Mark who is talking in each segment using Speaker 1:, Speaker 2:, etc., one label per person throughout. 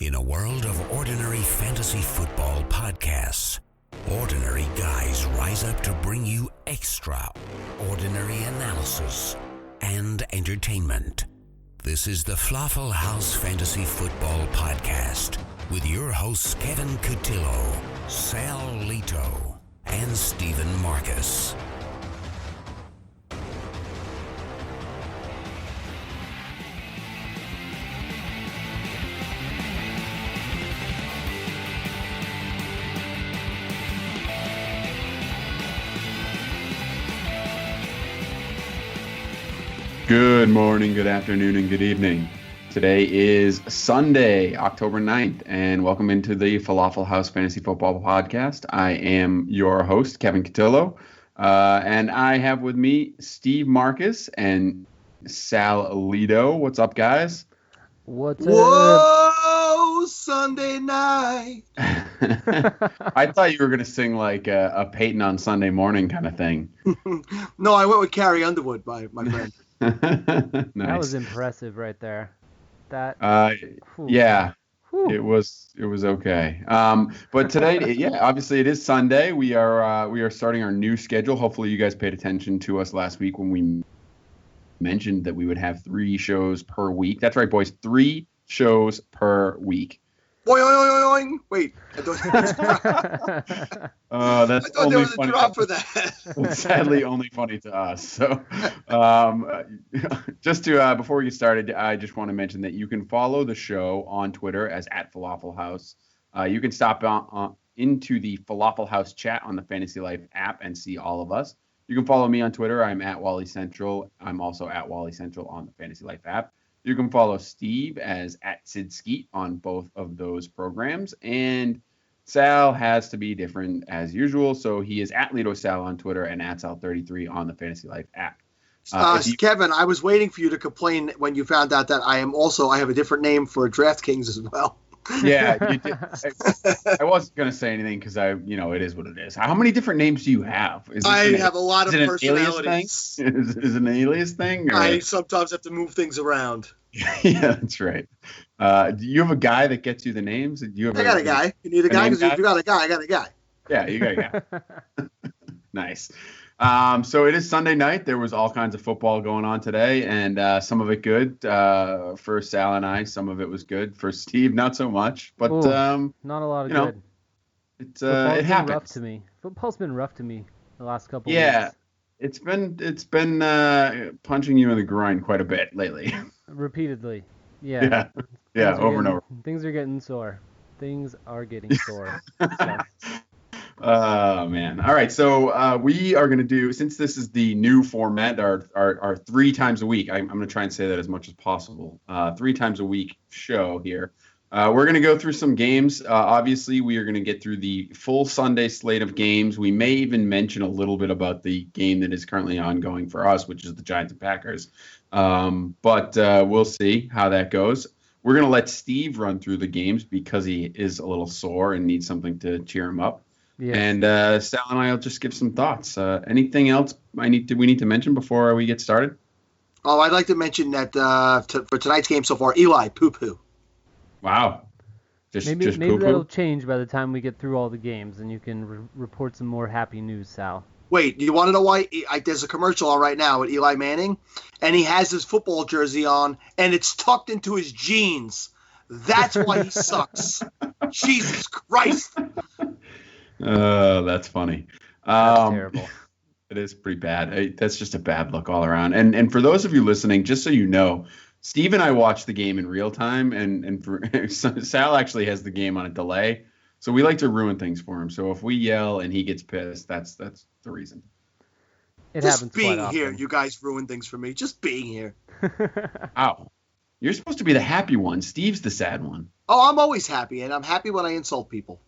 Speaker 1: In a world of ordinary fantasy football podcasts, ordinary guys rise up to bring you extraordinary analysis and entertainment. This is the Falafel House Fantasy Football Podcast with your hosts Kevin Cotillo, Sal Lito, and Stephen Marcus.
Speaker 2: Good morning, good afternoon, and good evening. Today is Sunday, October 9th, and welcome into the Falafel House Fantasy Football Podcast. I am your host, Kevin Cotillo, and I have with me Steve Marcus and Sal Lito. What's up, guys?
Speaker 3: What's up?
Speaker 4: Whoa, Sunday night.
Speaker 2: I thought you were going to sing like a Peyton on Sunday morning kind of thing.
Speaker 4: No, I went with Carrie Underwood, my friend.
Speaker 2: Nice.
Speaker 3: That was impressive right there. That
Speaker 2: yeah,
Speaker 3: Whew.
Speaker 2: it was okay. But today, yeah, obviously it is Sunday. We are starting our new schedule. Hopefully you guys paid attention to us last week when we mentioned that we would have 3 shows per week. That's right, boys, 3 shows per week.
Speaker 4: Boing, oing, oing. Wait, I thought
Speaker 2: that's
Speaker 4: there
Speaker 2: only
Speaker 4: was a
Speaker 2: funny.
Speaker 4: drop for that.
Speaker 2: Sadly, only funny to us. So, just to before we get started, I just want to mention that you can follow the show on Twitter as @FalafelHouse. You can stop into the Falafel House chat on the Fantasy Life app and see all of us. You can follow me on Twitter. I'm @WallyCentral. I'm also @WallyCentral on the Fantasy Life app. You can follow Steve as @SidSkeet on both of those programs. And Sal has to be different as usual. So he is @LitoSal on Twitter and @Sal33 on the Fantasy Life app.
Speaker 4: Kevin, I was waiting for you to complain when you found out that I have a different name for DraftKings as well.
Speaker 2: Yeah, you did. I wasn't going to say anything because it is what it is. How many different names do you have?
Speaker 4: I have a lot of personalities.
Speaker 2: Is it an alias thing? Or?
Speaker 4: I sometimes have to move things around.
Speaker 2: Yeah, that's right. Do you have a guy that gets you the names? I
Speaker 4: got a guy. You need a guy? Because if you got a guy, I got a guy.
Speaker 2: Yeah, you got a guy. Nice. So it is Sunday night. There was all kinds of football going on today, and some of it good for Sal and I. Some of it was good for Steve, not so much. But
Speaker 3: not a lot of good.
Speaker 2: It happens.
Speaker 3: Rough to me. Football's been rough to me the last couple.
Speaker 2: Yeah,
Speaker 3: weeks.
Speaker 2: it's been punching you in the groin quite a bit lately.
Speaker 3: Repeatedly. Yeah.
Speaker 2: Yeah. Over and over.
Speaker 3: Things are getting sore. Things are getting sore.
Speaker 2: Oh, man. All right. So we are going to do, since this is the new format, our 3 times a week, I'm going to try and say that as much as possible, 3 times a week show here. We're going to go through some games. Obviously, we are going to get through the full Sunday slate of games. We may even mention a little bit about the game that is currently ongoing for us, which is the Giants and Packers. But we'll see how that goes. We're going to let Steve run through the games because he is a little sore and needs something to cheer him up. Yes. And Sal and I will just give some thoughts. Anything else we need to mention before we get started?
Speaker 4: Oh, I'd like to mention that for tonight's game so far, Eli poo-poo.
Speaker 2: Wow.
Speaker 3: Maybe that'll change by the time we get through all the games, and you can report some more happy news, Sal.
Speaker 4: Wait, do you want to know why? There's a commercial on right now with Eli Manning, and he has his football jersey on, and it's tucked into his jeans. That's why he sucks. Jesus Christ.
Speaker 2: That's funny.
Speaker 3: That's terrible.
Speaker 2: It is pretty bad. That's just a bad look all around. And for those of you listening, just so you know, Steve and I watched the game in real time, and Sal actually has the game on a delay. So we like to ruin things for him. So if we yell and he gets pissed, that's the reason.
Speaker 3: It
Speaker 4: just
Speaker 3: happens
Speaker 4: being
Speaker 3: quite
Speaker 4: here,
Speaker 3: often.
Speaker 4: you guys ruin things for me. Just being here.
Speaker 2: Ow. You're supposed to be the happy one. Steve's the sad one.
Speaker 4: Oh, I'm always happy, and I'm happy when I insult people.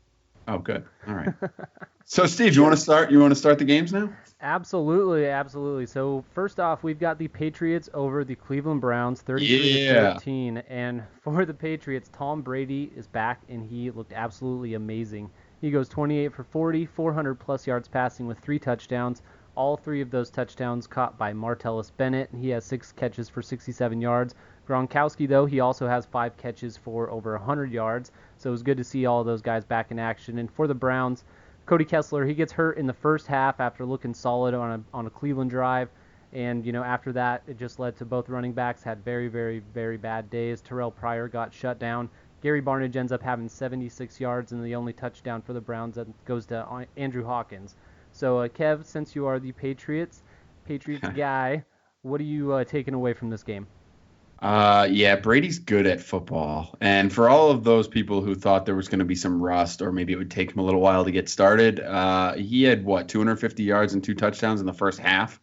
Speaker 2: Oh, good. All right. So, Steve, you want to start? You want to start the games now?
Speaker 3: Absolutely. So, first off, we've got the Patriots over the Cleveland Browns, 33-13. And for the Patriots, Tom Brady is back, and he looked absolutely amazing. He goes 28 for 40, 400-plus yards passing with 3 touchdowns, All 3 of those touchdowns caught by Martellus Bennett. He has 6 catches for 67 yards. Gronkowski, though, he also has 5 catches for over 100 yards. So it was good to see all of those guys back in action. And for the Browns, Cody Kessler, he gets hurt in the first half after looking solid on a Cleveland drive. And, after that, it just led to both running backs had very, very, very bad days. Terrell Pryor got shut down. Gary Barnidge ends up having 76 yards, and the only touchdown for the Browns that goes to Andrew Hawkins. So, Kev, since you are the Patriots guy, what are you taking away from this game?
Speaker 2: Yeah, Brady's good at football. And for all of those people who thought there was going to be some rust or maybe it would take him a little while to get started, he had, 250 yards and 2 touchdowns in the first half.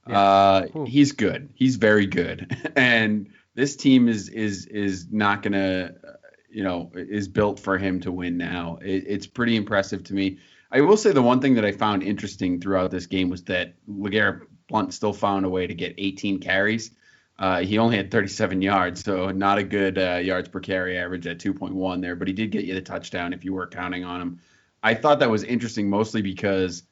Speaker 2: Yeah. He's good. He's very good. And this team is not going to, is built for him to win now. It's pretty impressive to me. I will say the one thing that I found interesting throughout this game was that LeGarrette Blount still found a way to get 18 carries. He only had 37 yards, so not a good yards per carry average at 2.1 there, but he did get you the touchdown if you were counting on him. I thought that was interesting mostly because,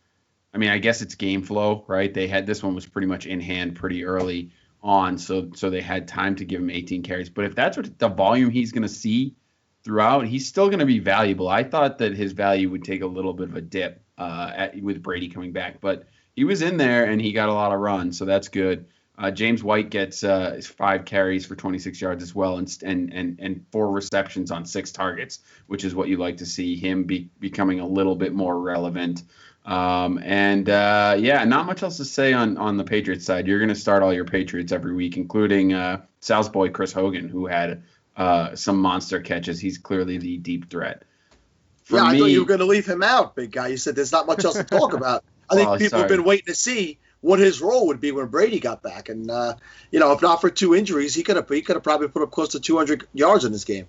Speaker 2: I guess it's game flow, right? This one was pretty much in hand pretty early on, so they had time to give him 18 carries. But if that's what the volume he's going to see throughout, he's still going to be valuable. I thought that his value would take a little bit of a dip with Brady coming back, but he was in there and he got a lot of runs, so that's good. James White gets 5 carries for 26 yards as well, and 4 receptions on 6 targets, which is what you like to see him becoming a little bit more relevant. Not much else to say on the Patriots side. You're going to start all your Patriots every week, including Sal's boy Chris Hogan, who had some monster catches. He's clearly the deep threat.
Speaker 4: I thought you were going to leave him out, big guy. You said there's not much else to talk about. I think people have been waiting to see what his role would be when Brady got back. And, if not for 2 injuries, he could have probably put up close to 200 yards in this game.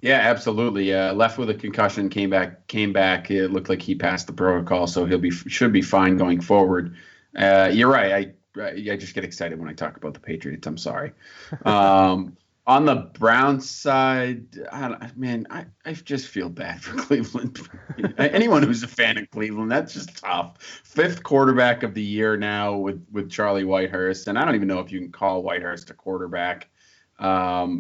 Speaker 2: Yeah, absolutely. Left with a concussion, came back. It looked like he passed the protocol, so should be fine going forward. You're right. I just get excited when I talk about the Patriots. I'm sorry. On the Browns side, I just feel bad for Cleveland. Anyone who's a fan of Cleveland, that's just tough. 5th quarterback of the year now with Charlie Whitehurst, and I don't even know if you can call Whitehurst a quarterback.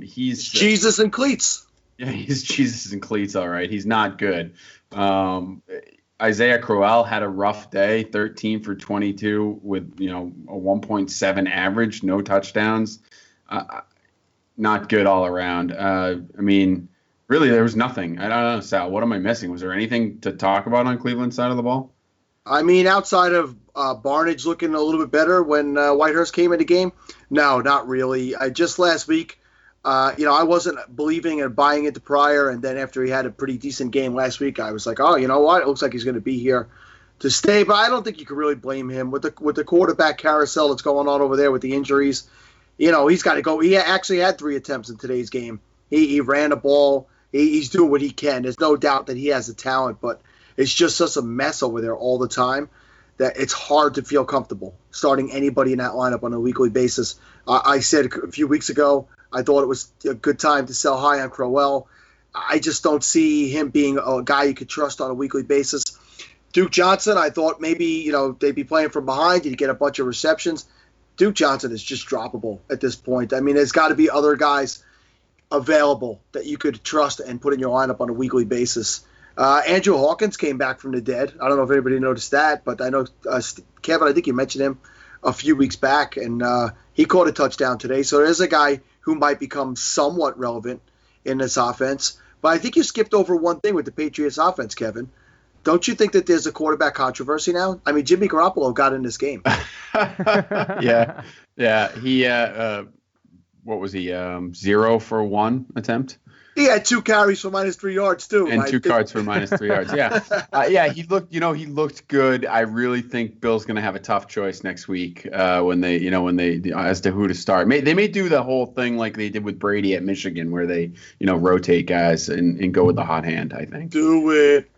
Speaker 2: He's
Speaker 4: Jesus and cleats.
Speaker 2: Yeah, he's Jesus and cleats, all right. He's not good. Isaiah Crowell had a rough day, 13 for 22 with, a 1.7 average, no touchdowns. Not good all around. Really, there was nothing. I don't know, Sal, what am I missing? Was there anything to talk about on Cleveland's side of the ball?
Speaker 4: Outside of Barnidge looking a little bit better when Whitehurst came into the game, no, not really. Just last week, I wasn't believing and buying into Pryor, and then after he had a pretty decent game last week, I was like, oh, you know what? It looks like he's going to be here to stay. But I don't think you can really blame him with the quarterback carousel that's going on over there with the injuries. He's got to go. He actually had 3 attempts in today's game. He ran the ball. He's doing what he can. There's no doubt that he has the talent, but it's just such a mess over there all the time that it's hard to feel comfortable starting anybody in that lineup on a weekly basis. I said a few weeks ago, I thought it was a good time to sell high on Crowell. I just don't see him being a guy you could trust on a weekly basis. Duke Johnson, I thought maybe, they'd be playing from behind. You'd get a bunch of receptions. Duke Johnson is just droppable at this point. There's got to be other guys available that you could trust and put in your lineup on a weekly basis. Andrew Hawkins came back from the dead. I don't know if anybody noticed that, but I know, Kevin, I think you mentioned him a few weeks back, and he caught a touchdown today. So there's a guy who might become somewhat relevant in this offense. But I think you skipped over one thing with the Patriots offense, Kevin. Don't you think that there's a quarterback controversy now? Jimmy Garoppolo got in this game.
Speaker 2: Yeah. He, what was he, 0 for 1 attempt?
Speaker 4: He had 2 carries for -3 yards too.
Speaker 2: And 2 cards for -3 yards. Yeah. He looked good. I really think Bill's going to have a tough choice next week when they as to who to start. They may do the whole thing like they did with Brady at Michigan, where they rotate guys and go with the hot hand. I think.
Speaker 4: Do it.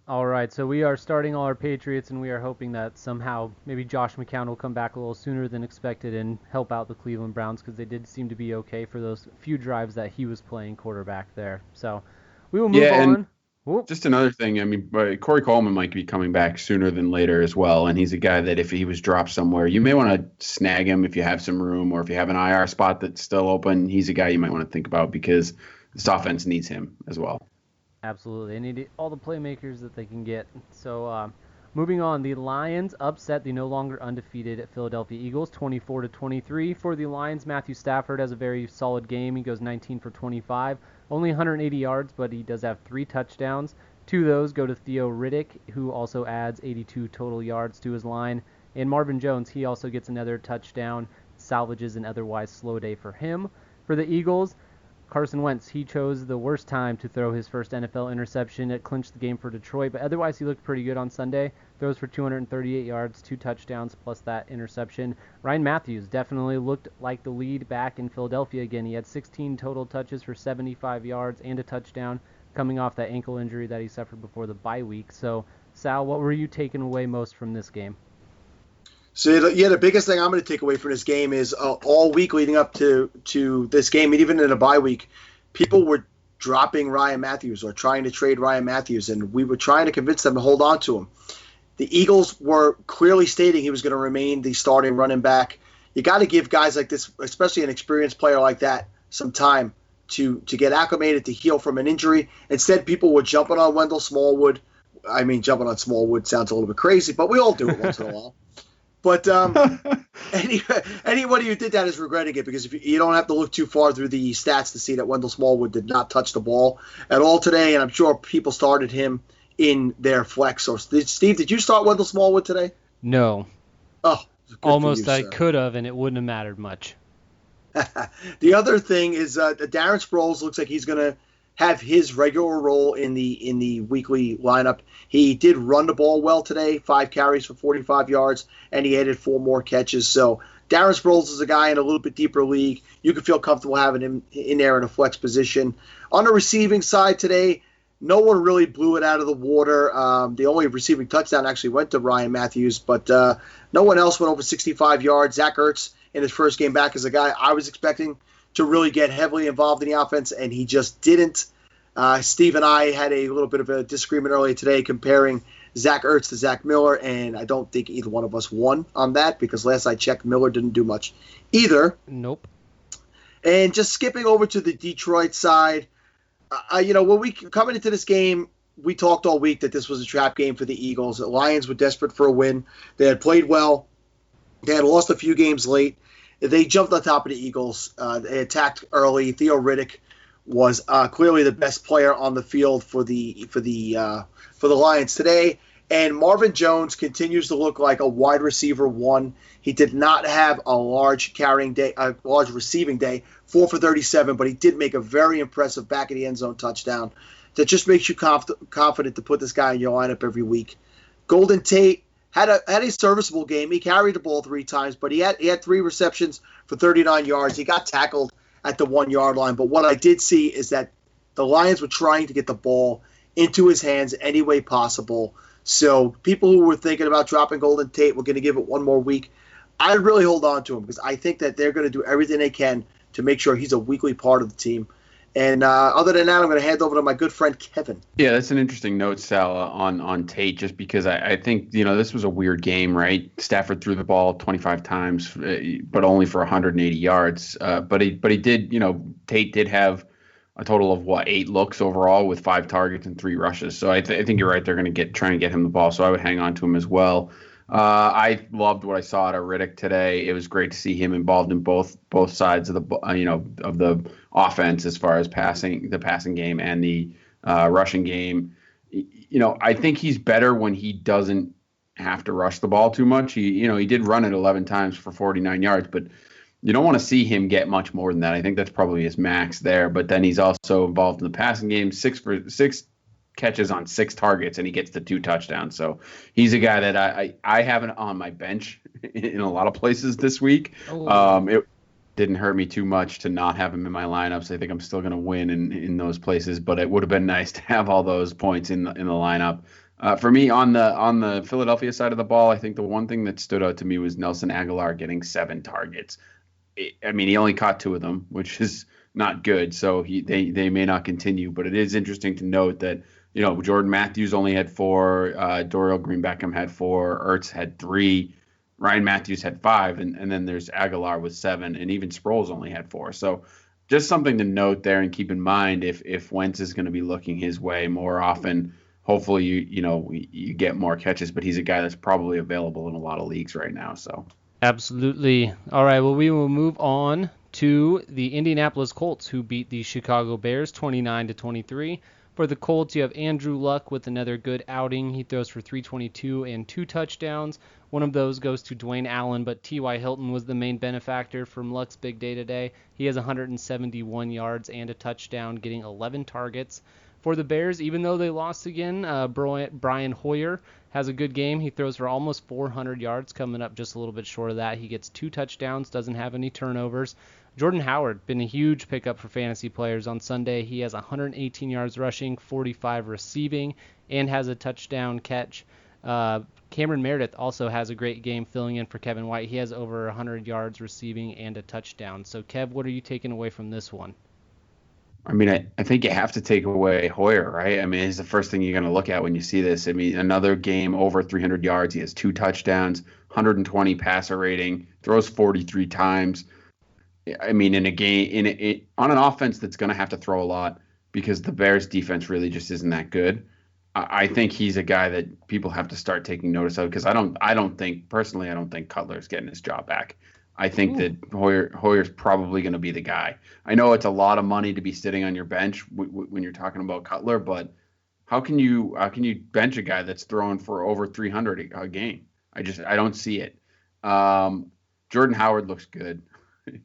Speaker 3: All right, so we are starting all our Patriots, and we are hoping that somehow maybe Josh McCown will come back a little sooner than expected and help out the Cleveland Browns, because they did seem to be okay for those few drives that he was playing quarterback there. So we will move on. Whoop.
Speaker 2: Just another thing. I mean, Corey Coleman might be coming back sooner than later as well, and he's a guy that if he was dropped somewhere, you may want to snag him if you have some room, or if you have an IR spot that's still open. He's a guy you might want to think about because this offense needs him as well.
Speaker 3: Absolutely. They need all the playmakers that they can get. So, moving on, the Lions upset the no longer undefeated Philadelphia Eagles 24-23. For the Lions, Matthew Stafford has a very solid game. He goes 19 for 25, only 180 yards, but he does have 3 touchdowns. 2 of those go to Theo Riddick, who also adds 82 total yards to his line. And Marvin Jones, he also gets another touchdown, salvages an otherwise slow day for him. For the Eagles, Carson Wentz, he chose the worst time to throw his first NFL interception. It clinched the game for Detroit, but otherwise he looked pretty good on Sunday. Throws for 238 yards, 2 touchdowns, plus that interception. Ryan Matthews definitely looked like the lead back in Philadelphia again. He had 16 total touches for 75 yards and a touchdown, coming off that ankle injury that he suffered before the bye week. So, Sal, what were you taking away most from this game?
Speaker 4: So, yeah, the biggest thing I'm going to take away from this game is all week leading up to this game, and even in a bye week, people were dropping Ryan Matthews or trying to trade Ryan Matthews, and we were trying to convince them to hold on to him. The Eagles were clearly stating he was going to remain the starting running back. You got to give guys like this, especially an experienced player like that, some time to get acclimated, to heal from an injury. Instead, people were jumping on Wendell Smallwood. I mean, jumping on Smallwood sounds a little bit crazy, but we all do it once in a while. But anybody who did that is regretting it, because if you don't have to look too far through the stats to see that Wendell Smallwood did not touch the ball at all today, and I'm sure people started him in their flex. Or Steve, did you start Wendell Smallwood today?
Speaker 3: No.
Speaker 4: Oh,
Speaker 3: almost I could have, and it wouldn't have mattered much.
Speaker 4: The other thing is Darren Sproles looks like he's going to have his regular role in the weekly lineup. He did run the ball well today, 5 carries for 45 yards, and he added 4 more catches. So Darren Sproles is a guy in a little bit deeper league. You can feel comfortable having him in there in a flex position. On the receiving side today, no one really blew it out of the water. The only receiving touchdown actually went to Ryan Matthews, but no one else went over 65 yards. Zach Ertz in his first game back is a guy I was expecting to really get heavily involved in the offense, and he just didn't. Steve and I had a little bit of a disagreement earlier today comparing Zach Ertz to Zach Miller, and I don't think either one of us won on that, because last I checked, Miller didn't do much either.
Speaker 3: Nope.
Speaker 4: And just skipping over to the Detroit side, when we coming into this game, we talked all week that this was a trap game for the Eagles. The Lions were desperate for a win. They had played well. They had lost a few games late. They jumped on top of the Eagles. They attacked early. Theo Riddick was clearly the best player on the field for the Lions today. And Marvin Jones continues to look like a wide receiver 1. He did not have a large receiving day, 4 for 37, but he did make a very impressive back of the end zone touchdown that just makes you confident to put this guy in your lineup every week. Golden Tate had a serviceable game. He carried the ball 3 times, but he had 3 receptions for 39 yards. He got tackled at the 1-yard line. But what I did see is that the Lions were trying to get the ball into his hands any way possible. So people who were thinking about dropping Golden Tate were going to give it one more week. I'd really hold on to him, because I think that they're going to do everything they can to make sure he's a weekly part of the team. And other than that, I'm going to hand over to my good friend Kevin.
Speaker 2: Yeah, that's an interesting note, Sal, on Tate, just because I think, this was a weird game, right? Stafford threw the ball 25 times, but only for 180 yards. But he did, Tate did have a total of 8 looks overall with 5 targets and 3 rushes. So I think you're right. They're going to trying to get him the ball. So I would hang on to him as well. I loved what I saw out of Riddick today. It was great to see him involved in both sides of the of the offense, as far as the passing game and the rushing game. I think he's better when he doesn't have to rush the ball too much. He did run it 11 times for 49 yards, but you don't want to see him get much more than that. I think that's probably his max there. But then he's also involved in the passing game, 6 catches on 6 targets, and he gets the 2 touchdowns. So he's a guy that I have on my bench in a lot of places this week. It didn't hurt me too much to not have him in my lineups. I think I'm still going to win in those places, but it would have been nice to have all those points in the lineup. For me, on the Philadelphia side of the ball, I think the one thing that stood out to me was Nelson Aguilar getting 7 targets. He only caught 2 of them, which is not good. So they may not continue, but it is interesting to note that Jordan Matthews only had 4, Dorial Green-Beckham had 4, Ertz had 3, Ryan Matthews had 5, and then there's Aguilar with 7, and even Sproles only had 4. So just something to note there and keep in mind if Wentz is going to be looking his way more often. Hopefully you get more catches, but he's a guy that's probably available in a lot of leagues right now. So
Speaker 3: absolutely. All right, well, we will move on to the Indianapolis Colts, who beat the Chicago Bears 29-23. For the Colts, you have Andrew Luck with another good outing. He throws for 322 and 2 touchdowns. One of those goes to Dwayne Allen, but T.Y. Hilton was the main benefactor from Luck's big day today. He has 171 yards and a touchdown, getting 11 targets. For the Bears, even though they lost again, Brian Hoyer has a good game. He throws for almost 400 yards, coming up just a little bit short of that. He gets 2 touchdowns, doesn't have any turnovers. Jordan Howard, been a huge pickup for fantasy players on Sunday. He has 118 yards rushing, 45 receiving, and has a touchdown catch. Cameron Meredith also has a great game filling in for Kevin White. He has over 100 yards receiving and a touchdown. So, Kev, what are you taking away from this one?
Speaker 2: I mean, I think you have to take away Hoyer, right? I mean, he's the first thing you're going to look at when you see this. I mean, another game over 300 yards. He has 2 touchdowns, 120 passer rating, throws 43 times. I mean, in a game, on an offense that's going to have to throw a lot because the Bears defense really just isn't that good. I think he's a guy that people have to start taking notice of because I don't think Cutler's getting his job back. I think that Hoyer's probably going to be the guy. I know it's a lot of money to be sitting on your bench when you're talking about Cutler, but how can you bench a guy that's throwing for over 300 a game? I don't see it. Jordan Howard looks good.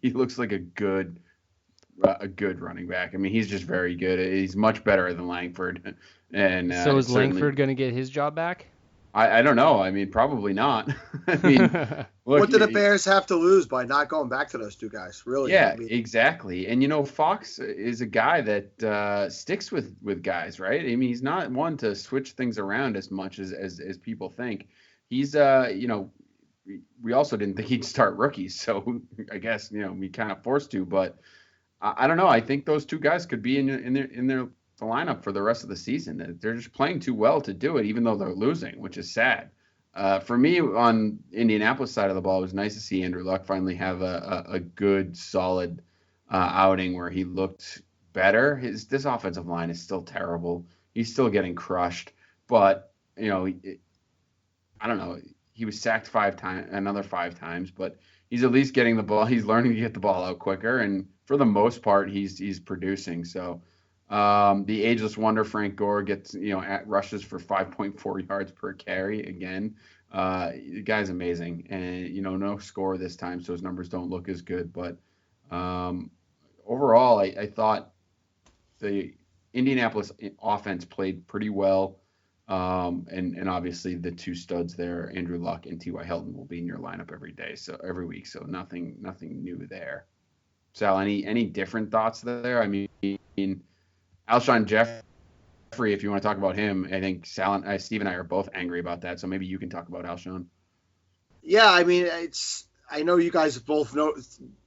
Speaker 2: He looks like a good running back. I mean, he's just very good. He's much better than Langford. And
Speaker 3: so is Langford going to get his job back?
Speaker 2: I don't know. I mean, probably not. I mean, look,
Speaker 4: what do the Bears have to lose by not going back to those 2 guys? Really?
Speaker 2: Yeah,
Speaker 4: I mean,
Speaker 2: exactly. And Fox is a guy that sticks with guys, right? I mean, he's not one to switch things around as much as people think. He's we also didn't think he'd start rookies, so I guess we kind of forced to. But I don't know. I think those 2 guys could be in their lineup for the rest of the season. They're just playing too well to do it, even though they're losing, which is sad. For me, on Indianapolis side of the ball, it was nice to see Andrew Luck finally have a good, solid outing where he looked better. This offensive line is still terrible. He's still getting crushed, but I don't know. He was sacked 5 times, another 5 times, but he's at least getting the ball. He's learning to get the ball out quicker, and for the most part, he's producing. So the ageless wonder Frank Gore gets rushes for 5.4 yards per carry again. The guy's amazing, and no score this time, so his numbers don't look as good. But overall, I thought the Indianapolis offense played pretty well. And obviously the 2 studs there, Andrew Luck and T.Y. Hilton, will be in your lineup every week. So nothing new there. Sal, any different thoughts there? I mean, Alshon Jeffrey, if you want to talk about him, I think Sal and Steve and I are both angry about that. So maybe you can talk about Alshon.
Speaker 4: Yeah, I mean, I know you guys both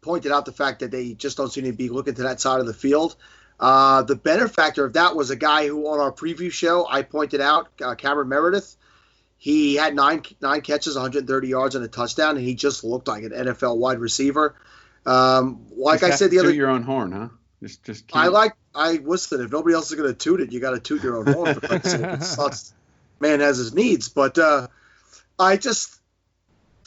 Speaker 4: pointed out the fact that they just don't seem to be looking to that side of the field. The benefactor of that was a guy who on our preview show I pointed out, Cameron Meredith. He had 9 catches, 130 yards, and a touchdown, and he just looked like an NFL wide receiver. Like I said the other,
Speaker 2: your own horn, huh? Just
Speaker 4: I listen. If nobody else is going to toot it, you got to toot your own horn. For Christ's sake. It sucks. Man has his needs, but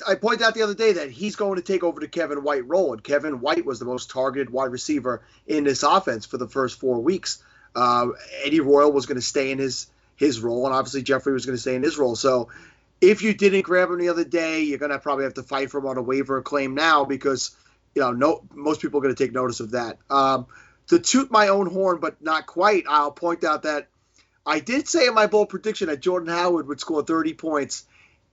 Speaker 4: I pointed out the other day that he's going to take over the Kevin White role, and Kevin White was the most targeted wide receiver in this offense for the first 4 weeks. Eddie Royal was going to stay in his role, and obviously Jeffrey was going to stay in his role. So if you didn't grab him the other day, you're going to probably have to fight for him on a waiver claim now because most people are going to take notice of that. To toot my own horn, but not quite, I'll point out that I did say in my bold prediction that Jordan Howard would score 30 points.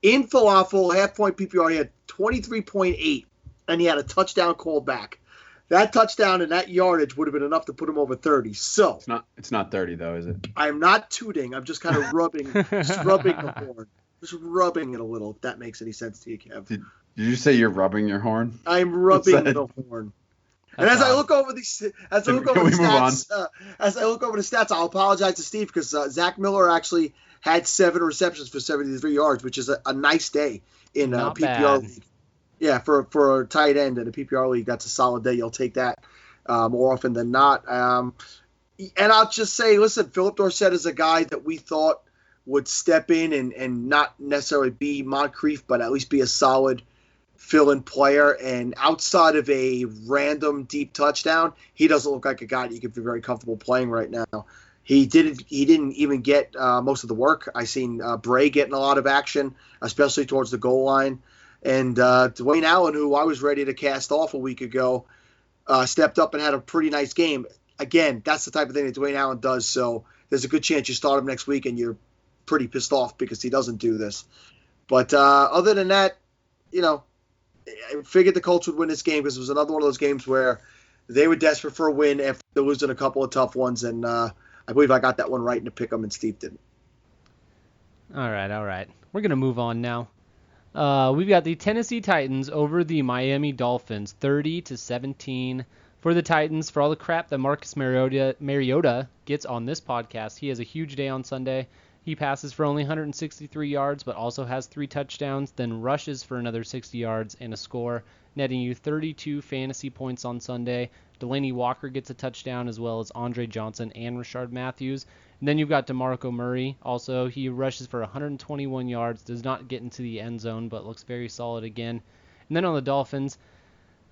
Speaker 4: In Falafel, half-point PPR, he had 23.8, and he had a touchdown called back. That touchdown and that yardage would have been enough to put him over 30. So
Speaker 2: it's not 30 though, is it?
Speaker 4: I'm not tooting. I'm just kind of rubbing the horn, just rubbing it a little. If that makes any sense to you, Kev.
Speaker 2: Did you say you're rubbing your horn?
Speaker 4: I'm rubbing the horn. And as I look over the stats, I'll apologize to Steve because Zach Miller actually had 7 receptions for 73 yards, which is a nice day in a PPR league. Yeah, for a tight end in a PPR league, that's a solid day. You'll take that more often than not. And I'll just say, listen, Philip Dorsett is a guy that we thought would step in and not necessarily be Moncrief, but at least be a solid fill-in player. And outside of a random deep touchdown, he doesn't look like a guy that you can feel very comfortable playing right now. He didn't even get most of the work. I seen Bray getting a lot of action, especially towards the goal line. And Dwayne Allen, who I was ready to cast off a week ago, stepped up and had a pretty nice game. Again, that's the type of thing that Dwayne Allen does. So there's a good chance you start him next week and you're pretty pissed off because he doesn't do this. But other than that, I figured the Colts would win this game because it was another one of those games where they were desperate for a win after losing a couple of tough ones. And I believe I got that one right in the pick 'em and Steve didn't.
Speaker 3: All right. We're going to move on now. We've got the Tennessee Titans over the Miami Dolphins, 30-17. For the Titans, for all the crap that Marcus Mariota gets on this podcast, he has a huge day on Sunday. He passes for only 163 yards, but also has 3 touchdowns, then rushes for another 60 yards and a score, netting you 32 fantasy points on Sunday. Delaney Walker gets a touchdown, as well as Andre Johnson and Rashard Matthews. And then you've got DeMarco Murray. Also, he rushes for 121 yards, does not get into the end zone, but looks very solid again. And then on the Dolphins,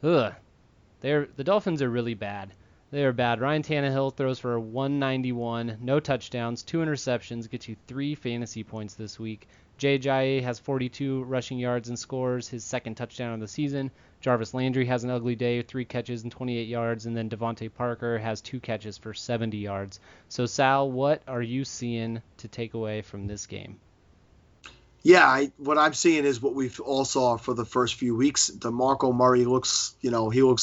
Speaker 3: the Dolphins are really bad. They are bad. Ryan Tannehill throws for 191, no touchdowns, 2 interceptions, gets you 3 fantasy points this week. Jay Ajayi has 42 rushing yards and scores his second touchdown of the season. Jarvis Landry has an ugly day, 3 catches and 28 yards, and then Devontae Parker has 2 catches for 70 yards. So, Sal, what are you seeing to take away from this game?
Speaker 4: Yeah, what I'm seeing is what we've all saw for the first few weeks. DeMarco Murray looks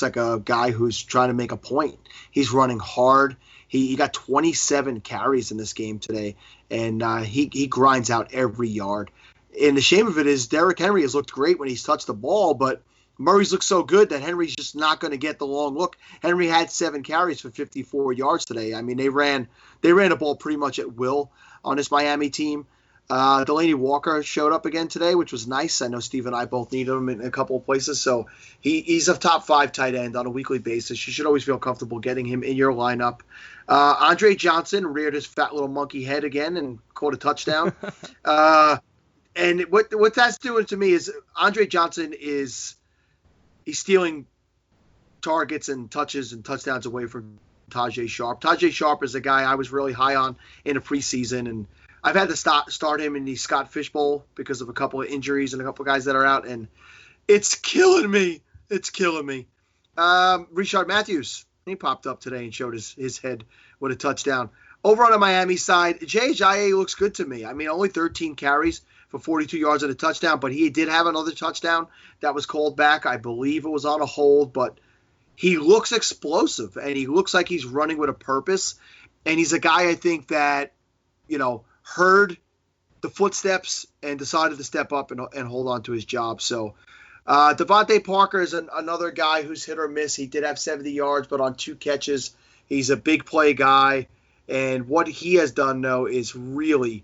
Speaker 4: like a guy who's trying to make a point. He's running hard. He got 27 carries in this game today, and he grinds out every yard. And the shame of it is Derrick Henry has looked great when he's touched the ball, but Murray's looked so good that Henry's just not going to get the long look. Henry had 7 carries for 54 yards today. I mean, they ran the ball pretty much at will on this Miami team. Delaney Walker showed up again today, which was nice. I know Steve and I both need him in a couple of places. So he's a top 5 tight end on a weekly basis. You should always feel comfortable getting him in your lineup. Andre Johnson reared his fat little monkey head again and caught a touchdown. And what that's doing to me is Andre Johnson he's stealing targets and touches and touchdowns away from Tajay Sharp. Tajay Sharp is a guy I was really high on in the preseason, and I've had to start him in the Scott Fishbowl because of a couple of injuries and a couple of guys that are out, and it's killing me. Rashard Matthews, he popped up today and showed his head with a touchdown. Over on the Miami side, Jay Ajayi looks good to me. I mean, only 13 carries for 42 yards and a touchdown, but he did have another touchdown that was called back. I believe it was on a hold, but he looks explosive, and he looks like he's running with a purpose, and he's a guy I think that, heard the footsteps and decided to step up and hold on to his job. So Devontae Parker is another guy who's hit or miss. He did have 70 yards, but on 2 catches. He's a big play guy. And what he has done, though, is really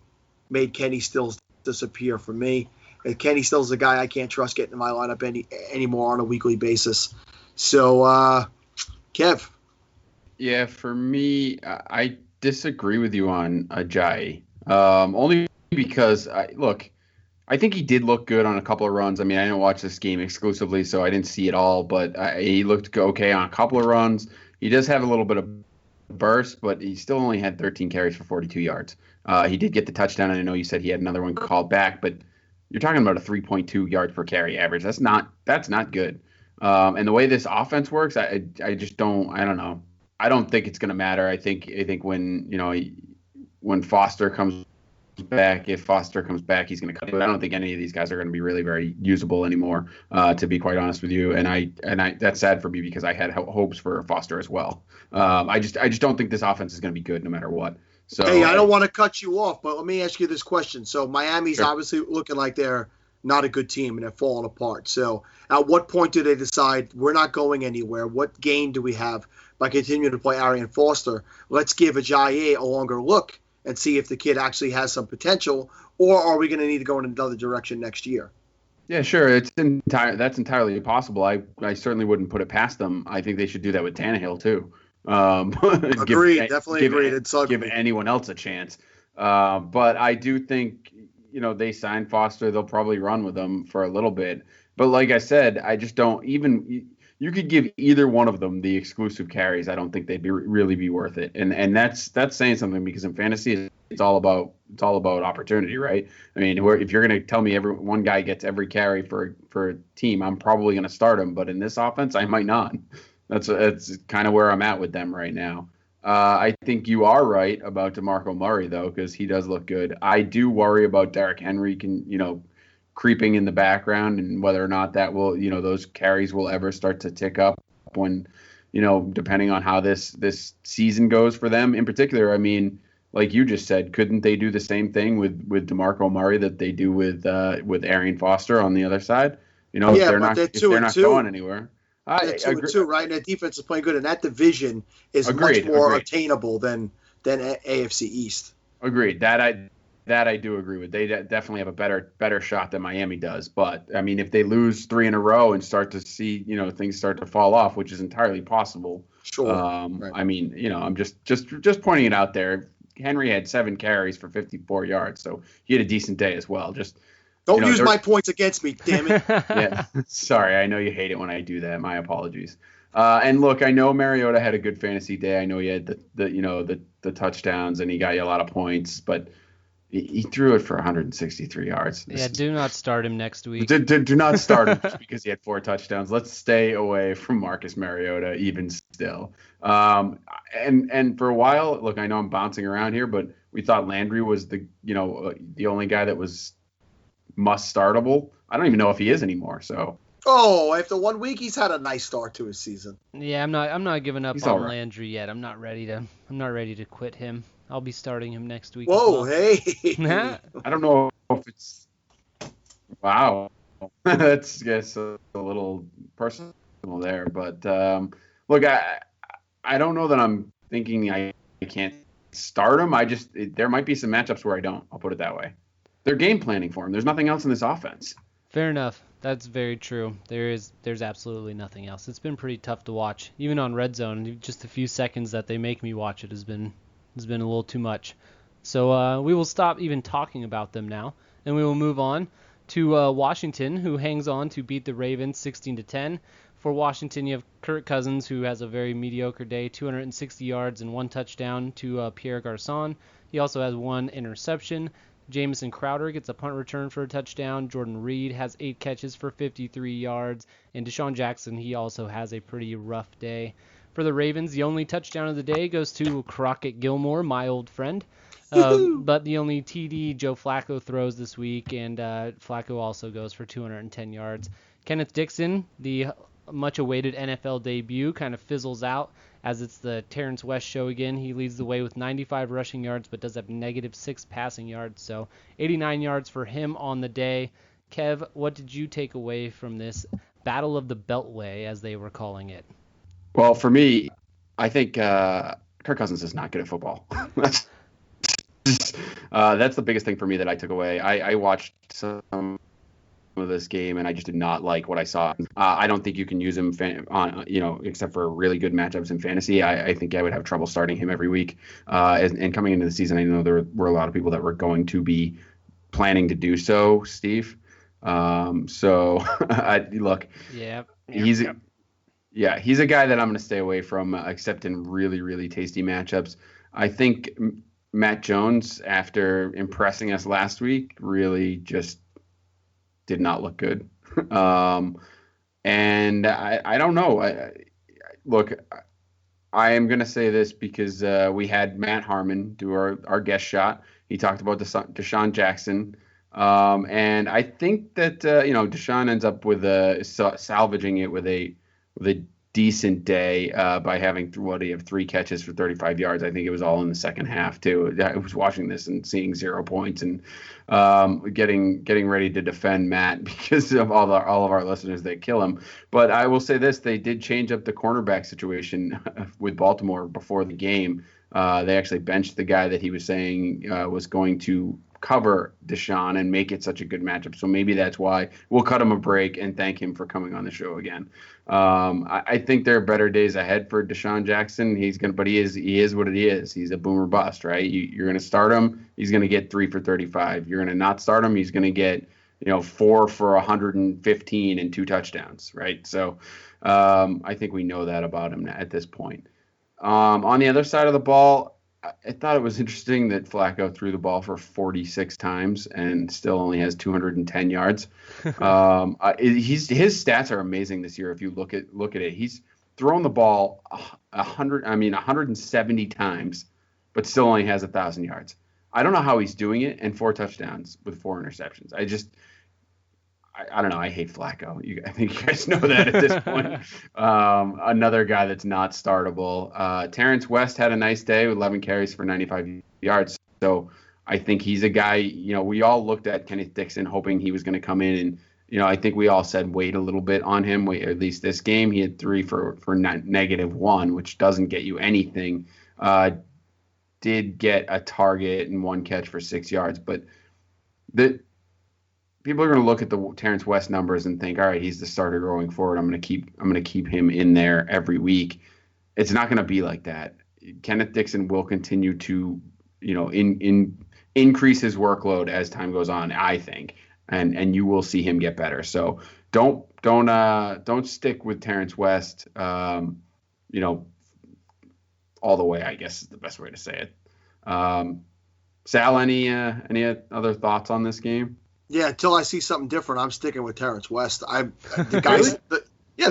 Speaker 4: made Kenny Stills disappear for me. And Kenny Stills is a guy I can't trust getting in my lineup anymore on a weekly basis. So, Kev.
Speaker 2: Yeah, for me, I disagree with you on Ajayi. Only because, I think he did look good on a couple of runs. I mean, I didn't watch this game exclusively, so I didn't see it all, but he looked okay on a couple of runs. He does have a little bit of burst, but he still only had 13 carries for 42 yards. He did get the touchdown, and I know you said he had another one called back, but you're talking about a 3.2 yards per carry average. That's not good. And the way this offense works, I don't know. I don't think it's going to matter. I think when Foster comes back, if Foster comes back, he's going to cut it. I don't think any of these guys are going to be really very usable anymore, to be quite honest with you. And I that's sad for me because I had hopes for Foster as well. I just don't think this offense is going to be good no matter what. So
Speaker 4: hey, I don't want to cut you off, but let me ask you this question. So Miami's obviously looking like they're not a good team and have fallen apart. So at what point do they decide we're not going anywhere? What gain do we have by continuing to play Arian Foster? Let's give Ajayi a longer look and see if the kid actually has some potential, or are we going to need to go in another direction next year?
Speaker 2: Yeah, sure. That's entirely possible. I certainly wouldn't put it past them. I think they should do that with Tannehill too.
Speaker 4: Agreed. Definitely agreed. It's ugly.
Speaker 2: Give anyone else a chance. But I do think, they signed Foster. They'll probably run with him for a little bit. But like I said, I just don't even. You could give either one of them the exclusive carries. I don't think they'd really be worth it. And that's saying something, because in fantasy it's all about opportunity, right? I mean, if you're going to tell me one guy gets every carry for a team, I'm probably going to start him. But in this offense, I might not. That's kind of where I'm at with them right now. I think you are right about DeMarco Murray, though, because he does look good. I do worry about Derrick Henry creeping in the background, and whether or not that will, those carries will ever start to tick up when, depending on how this season goes for them. In particular, I mean, like you just said, couldn't they do the same thing with DeMarco Murray that they do with Arian Foster on the other side? If they're not going anywhere.
Speaker 4: They're 2-2, right? And that defense is playing good, and that division is much more attainable than AFC East.
Speaker 2: Agreed. That I do agree with. They definitely have a better shot than Miami does. But I mean, if they lose 3 in a row and start to see things start to fall off, which is entirely possible.
Speaker 4: Sure. Right.
Speaker 2: I mean, I'm just pointing it out there. Henry had 7 carries for 54 yards, so he had a decent day as well. Just
Speaker 4: don't use my points against me, damn it.
Speaker 2: Yeah, sorry. I know you hate it when I do that. My apologies. And look, I know Mariota had a good fantasy day. I know he had the touchdowns and he got you a lot of points, but he threw it for 163 yards.
Speaker 3: Do not start him next week.
Speaker 2: Do not start him just because he had 4 touchdowns. Let's stay away from Marcus Mariota even still. And for a while, look, I know I'm bouncing around here, but we thought Landry was the only guy that was must startable. I don't even know if he is anymore. So.
Speaker 4: Oh, after 1 week, he's had a nice start to his season.
Speaker 3: Yeah, I'm not giving up on Landry yet. I'm not ready to quit him. I'll be starting him next week.
Speaker 4: Whoa, hey!
Speaker 2: I don't know if it's. Wow, that's a little personal there, but look, I don't know that I'm thinking I can't start him. There might be some matchups where I don't. I'll put it that way. They're game planning for him. There's nothing else in this offense.
Speaker 3: Fair enough. That's very true. There's absolutely nothing else. It's been pretty tough to watch, even on Red Zone. Just a few seconds that they make me watch it has been a little too much. So we will stop even talking about them now, and we will move on to Washington, who hangs on to beat the Ravens 16-10. For Washington, you have Kirk Cousins, who has a very mediocre day, 260 yards and 1 touchdown to Pierre Garçon. He also has 1 interception. Jamison Crowder gets a punt return for a touchdown. Jordan Reed has 8 catches for 53 yards. And Deshaun Jackson, he also has a pretty rough day. For the Ravens, the only touchdown of the day goes to Crockett Gilmore, my old friend. But the only TD Joe Flacco throws this week, and Flacco also goes for 210 yards. Kenneth Dixon, the much-awaited NFL debut, kind of fizzles out as it's the Terrence West show again. He leads the way with 95 rushing yards, but does have -6 passing yards, so 89 yards for him on the day. Kev, what did you take away from this Battle of the Beltway, as they were calling it?
Speaker 2: Well, for me, I think Kirk Cousins is not good at football. That's the biggest thing for me that I took away. I watched some of this game, and I just did not like what I saw. I don't think you can use him except for really good matchups in fantasy. I think I would have trouble starting him every week. And coming into the season, I know there were a lot of people that were going to be planning to do so, Steve. So look, he's a guy that I'm going to stay away from, except in really, really tasty matchups. I think Matt Jones, after impressing us last week, really just did not look good. And I don't know. Look, I am going to say this because we had Matt Harmon do our guest shot. He talked about Deshaun Jackson. And I think that, Deshaun ends up with salvaging it with a decent day by having what, he have 3 catches for 35 yards. I think it was all in the second half too. I was watching this and seeing 0 points and getting ready to defend Matt because of all of our listeners that kill him. But I will say this: they did change up the cornerback situation with Baltimore before the game. They actually benched the guy that he was saying was going to cover Deshaun and make it such a good matchup. So maybe that's why we'll cut him a break and thank him for coming on the show again. I think there are better days ahead for Deshaun Jackson. But he is what he is. He's a boomer bust, right? You're going to start him, he's going to get 3 for 35. You're going to not start him, he's going to get 4 for 115 and 2 touchdowns, right? So I think we know that about him at this point. On the other side of the ball, I thought it was interesting that Flacco threw the ball for 46 times and still only has 210 yards. His stats are amazing this year. If you look at it, he's thrown the ball 170 times, but still only has 1,000 yards. I don't know how he's doing it, and 4 touchdowns with 4 interceptions. I don't know. I hate Flacco. I think you guys know that at this point. Another guy that's not startable. Terrence West had a nice day with 11 carries for 95 yards. So I think he's a guy, we all looked at Kenneth Dixon hoping he was going to come in. And, I think we all said wait a little bit on him. Wait, at least this game. He had 3 for -1, which doesn't get you anything. Did get a target and 1 catch for 6 yards. But people are going to look at the Terrence West numbers and think, all right, he's the starter going forward. I'm going to keep him in there every week. It's not going to be like that. Kenneth Dixon will continue to, increase his workload as time goes on, I think, and you will see him get better. So don't stick with Terrence West, all the way, I guess is the best way to say it. Sal, any other thoughts on this game?
Speaker 4: Yeah, until I see something different, I'm sticking with Terrence West. The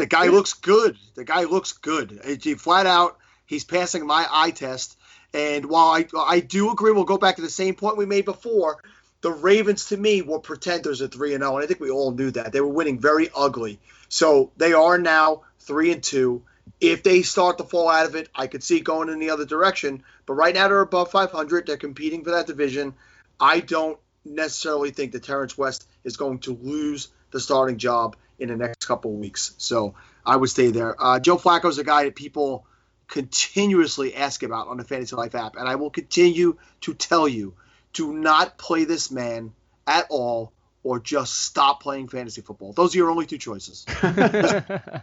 Speaker 4: guy looks good. The guy looks good. Flat out, he's passing my eye test. And while I do agree, we'll go back to the same point we made before. The Ravens, to me, were pretenders at 3-0, and I think we all knew that. They were winning very ugly. So they are now 3-2. If they start to fall out of it, I could see it going in the other direction. But right now they're above 500. They're competing for that division. I don't necessarily think that Terrence West is going to lose the starting job in the next couple of weeks. So I would stay there. Joe Flacco is a guy that people continuously ask about on the Fantasy Life app, and I will continue to tell you, do not play this man at all or just stop playing fantasy football. Those are your only 2 choices.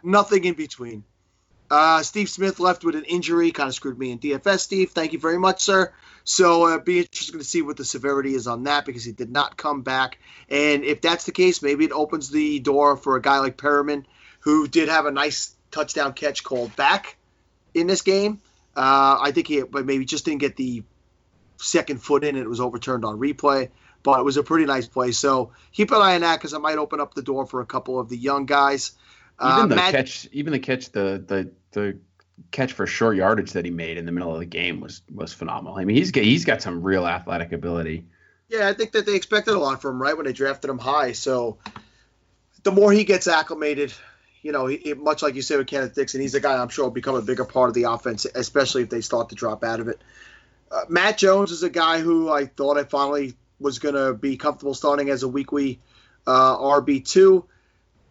Speaker 4: Nothing in between. Steve Smith left with an injury, kind of screwed me in DFS, Steve. Thank you very much, sir. So it'd be interesting to see what the severity is on that because he did not come back. And if that's the case, maybe it opens the door for a guy like Perriman, who did have a nice touchdown catch called back in this game. I think but maybe just didn't get the second foot in. It was overturned on replay, but it was a pretty nice play. So keep an eye on that because it might open up the door for a couple of the young guys.
Speaker 2: Even the catch for short yardage that he made in the middle of the game was phenomenal. I mean, he's got some real athletic ability.
Speaker 4: Yeah, I think that they expected a lot from him, right, when they drafted him high. So the more he gets acclimated, much like you said with Kenneth Dixon, he's a guy I'm sure will become a bigger part of the offense, especially if they start to drop out of it. Matt Jones is a guy who I thought I finally was going to be comfortable starting as a weekly RB2.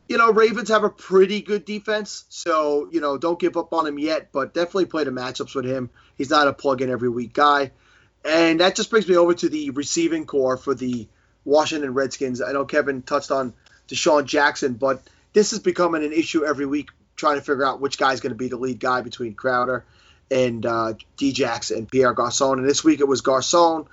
Speaker 4: Ravens have a pretty good defense, so, don't give up on him yet, but definitely play the matchups with him. He's not a plug-in every week guy. And that just brings me over to the receiving core for the Washington Redskins. I know Kevin touched on Deshaun Jackson, but this is becoming an issue every week, trying to figure out which guy's going to be the lead guy between Crowder and D-Jax and Pierre Garçon. And this week it was Garçon,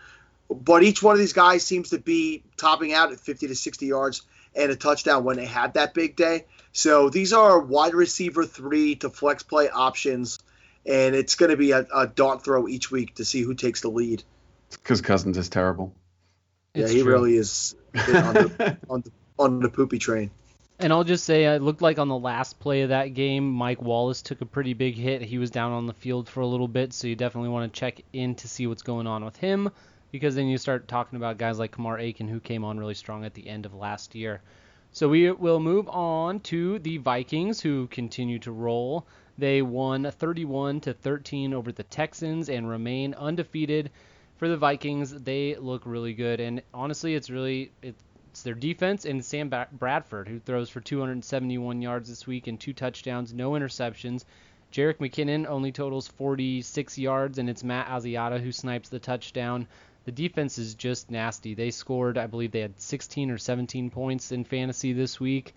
Speaker 4: but each one of these guys seems to be topping out at 50 to 60 yards and a touchdown when they have that big day. So these are wide receiver 3 to flex play options, and it's going to be a dart throw each week to see who takes the lead.
Speaker 2: Because Cousins is terrible.
Speaker 4: Yeah, he really is on the poopy train.
Speaker 3: And I'll just say, it looked like on the last play of that game, Mike Wallace took a pretty big hit. He was down on the field for a little bit, so you definitely want to check in to see what's going on with him, because then you start talking about guys like Kamar Aiken, who came on really strong at the end of last year. So we will move on to the Vikings, who continue to roll. They won 31-13 over the Texans and remain undefeated. For the Vikings, they look really good, and honestly, it's their defense and Sam Bradford, who throws for 271 yards this week and 2 touchdowns, no interceptions. Jerick McKinnon only totals 46 yards, and it's Matt Asiata who snipes the touchdown. The defense is just nasty. They scored, I believe they had 16 or 17 points in fantasy this week.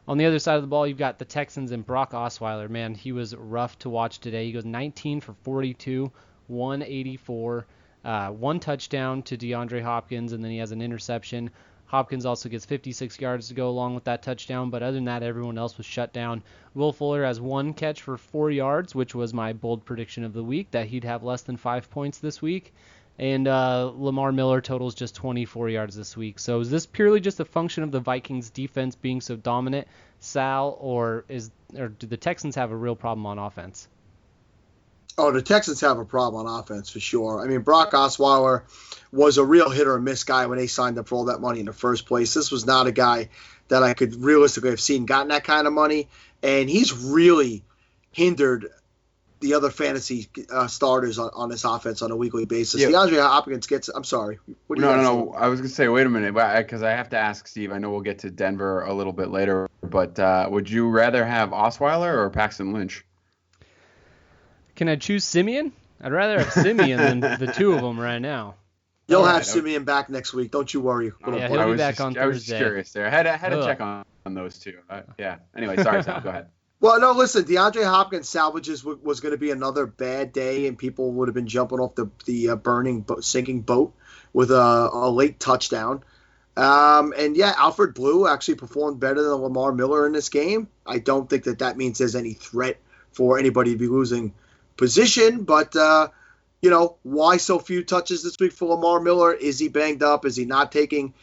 Speaker 3: On the other side of the ball, you've got the Texans and Brock Osweiler. Man, he was rough to watch today. He goes 19 for 42, 184, 1 touchdown to DeAndre Hopkins, and then he has an interception. Hopkins also gets 56 yards to go along with that touchdown, but other than that, everyone else was shut down. Will Fuller has 1 catch for 4 yards, which was my bold prediction of the week, that he'd have less than 5 points this week. And Lamar Miller totals just 24 yards this week. So is this purely just a function of the Vikings defense being so dominant, Sal, or do the Texans have a real problem on offense?
Speaker 4: Oh, the Texans have a problem on offense for sure. I mean, Brock Osweiler was a real hit or miss guy when they signed up for all that money in the first place. This was not a guy that I could realistically have seen gotten that kind of money, and he's really hindered the other fantasy starters on this offense on a weekly basis.
Speaker 2: Yeah.
Speaker 4: DeAndre Hopkins gets. I'm sorry. What do you
Speaker 2: No. I was gonna say, wait a minute, because I have to ask Steve. I know we'll get to Denver a little bit later, but would you rather have Osweiler or Paxton Lynch?
Speaker 3: Can I choose Simeon? I'd rather have Simeon than the two of them right now.
Speaker 4: You'll have Simeon back next week. Don't you worry.
Speaker 3: Yeah, he'll be back on Thursday.
Speaker 2: I was just curious there. I had to check on those two. Yeah. Anyway, sorry, Sal. Go ahead.
Speaker 4: Well, no, listen, DeAndre Hopkins salvages was going to be another bad day, and people would have been jumping off the sinking boat with a late touchdown. And yeah, Alfred Blue actually performed better than Lamar Miller in this game. I don't think that means there's any threat for anybody to be losing position, but why so few touches this week for Lamar Miller? Is he banged up? Is he not taking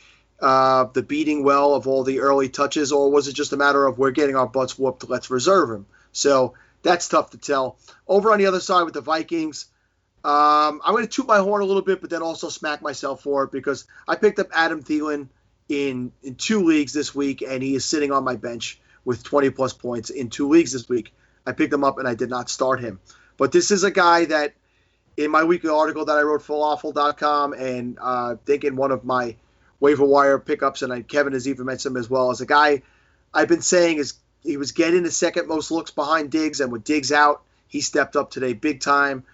Speaker 4: the beating well of all the early touches, or was it just a matter of we're getting our butts whooped, let's reserve him? So that's tough to tell. Over on the other side with the Vikings, I'm going to toot my horn a little bit, but then also smack myself for it, because I picked up Adam Thielen in 2 leagues this week, and he is sitting on my bench with 20-plus points in 2 leagues this week. I picked him up, and I did not start him. But this is a guy that, in my weekly article that I wrote for Lawful.com, and I think in one of my waiver wire pickups, and Kevin has even mentioned him as well, as a guy I've been saying he was getting the second most looks behind Diggs, and with Diggs out, he stepped up today big time.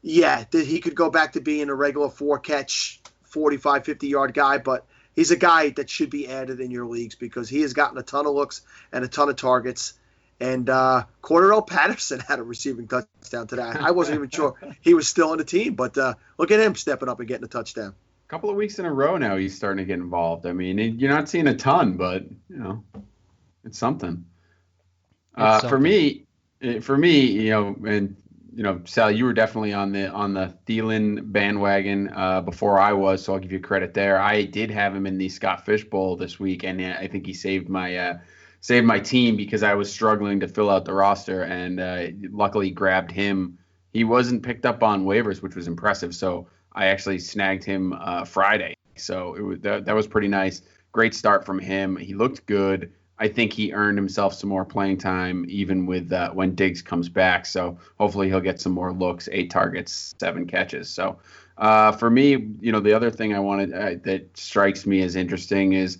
Speaker 4: Yeah, he could go back to being a regular 4-catch, 45, 50-yard guy, but he's a guy that should be added in your leagues because he has gotten a ton of looks and a ton of targets. And Cordarrelle Patterson had a receiving touchdown today. I wasn't even sure he was still on the team, but look at him stepping up and getting a touchdown.
Speaker 2: A couple of weeks in a row now he's starting to get involved. I mean, you're not seeing a ton, but, it's something. For me, and, Sal, you were definitely on the Thielen bandwagon before I was, so I'll give you credit there. I did have him in the Scott Fish Bowl this week, and I think he saved my team because I was struggling to fill out the roster, and luckily grabbed him. He wasn't picked up on waivers, which was impressive, so I actually snagged him Friday. So that was pretty nice. Great start from him. He looked good. I think he earned himself some more playing time, even with when Diggs comes back. So hopefully he'll get some more looks, 8 targets, 7 catches. So for me, the other thing I wanted that strikes me as interesting is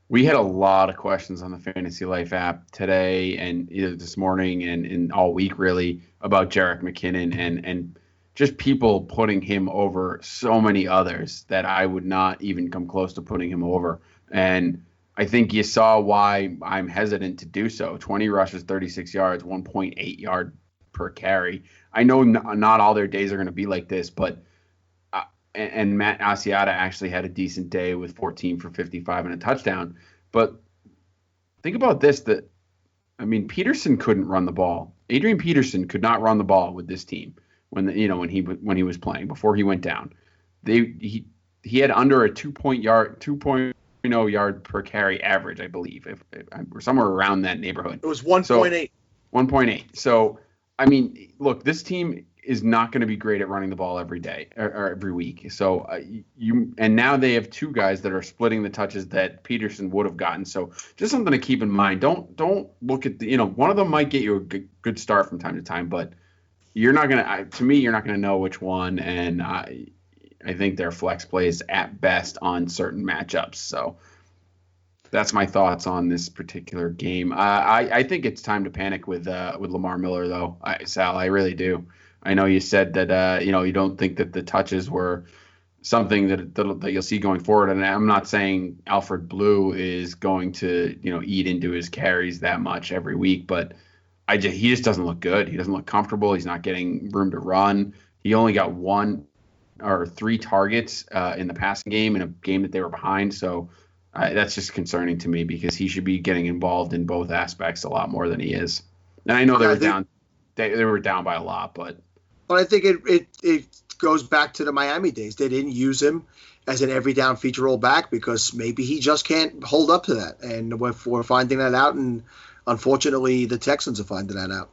Speaker 2: we had a lot of questions on the Fantasy Life app today and either this morning and all week really about Jerick McKinnon and just people putting him over so many others that I would not even come close to putting him over. And I think you saw why I'm hesitant to do so. 20 rushes, 36 yards, 1.8 yard per carry. I know not all their days are going to be like this, but and Matt Asiata actually had a decent day with 14 for 55 and a touchdown. But think about this, Peterson couldn't run the ball. Adrian Peterson could not run the ball with this team when he was playing before he went down. He had under a 2.0 yard per carry average, I believe, if somewhere around that neighborhood.
Speaker 4: It was 1.8.
Speaker 2: 1.8. So, look, this team is not going to be great at running the ball every day or every week. So now they have two guys that are splitting the touches that Peterson would have gotten. So just something to keep in mind. Don't look at one of them might get you a good start from time to time, but you're not going to, to me, you're not going to know which one. And I think their flex plays at best on certain matchups. So that's my thoughts on this particular game. I think it's time to panic with Lamar Miller, though, Sal. I really do. I know you said that you don't think that the touches were something that you'll see going forward, and I'm not saying Alfred Blue is going to eat into his carries that much every week, but he just doesn't look good. He doesn't look comfortable. He's not getting room to run. He only got 1 or 3 targets in the passing game in a game that they were behind. So that's just concerning to me because he should be getting involved in both aspects a lot more than he is. And I know they were down. They were down by a lot, but
Speaker 4: I think it goes back to the Miami days. They didn't use him as an every down feature role back because maybe he just can't hold up to that. And we're finding that out, and unfortunately, the Texans are finding that out.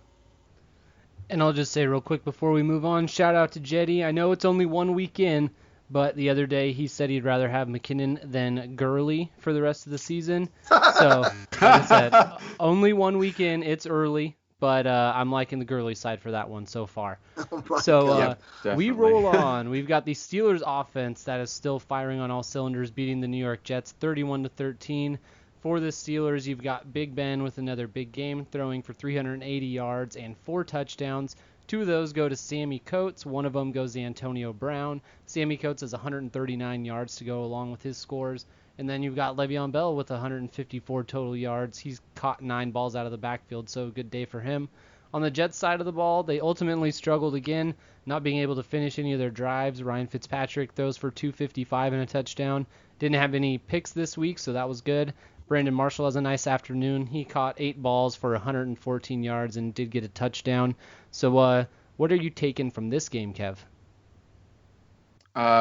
Speaker 3: And I'll just say real quick before we move on, shout out to Jetty. I know it's only 1 week in, but the other day he said he'd rather have McKinnon than Gurley for the rest of the season. So, like I said, only 1 week in, it's early, but I'm liking the Gurley side for that one so far. We roll on. We've got the Steelers offense that is still firing on all cylinders, beating the New York Jets 31-13. For the Steelers, you've got Big Ben with another big game, throwing for 380 yards and 4 touchdowns. 2 of those go to Sammy Coates. 1 of them goes to Antonio Brown. Sammy Coates has 139 yards to go along with his scores. And then you've got Le'Veon Bell with 154 total yards. He's caught 9 balls out of the backfield, so good day for him. On the Jets side of the ball, they ultimately struggled again, not being able to finish any of their drives. Ryan Fitzpatrick throws for 255 and a touchdown. Didn't have any picks this week, so that was good. Brandon Marshall has a nice afternoon. He caught 8 balls for 114 yards and did get a touchdown. So what are you taking from this game, Kev?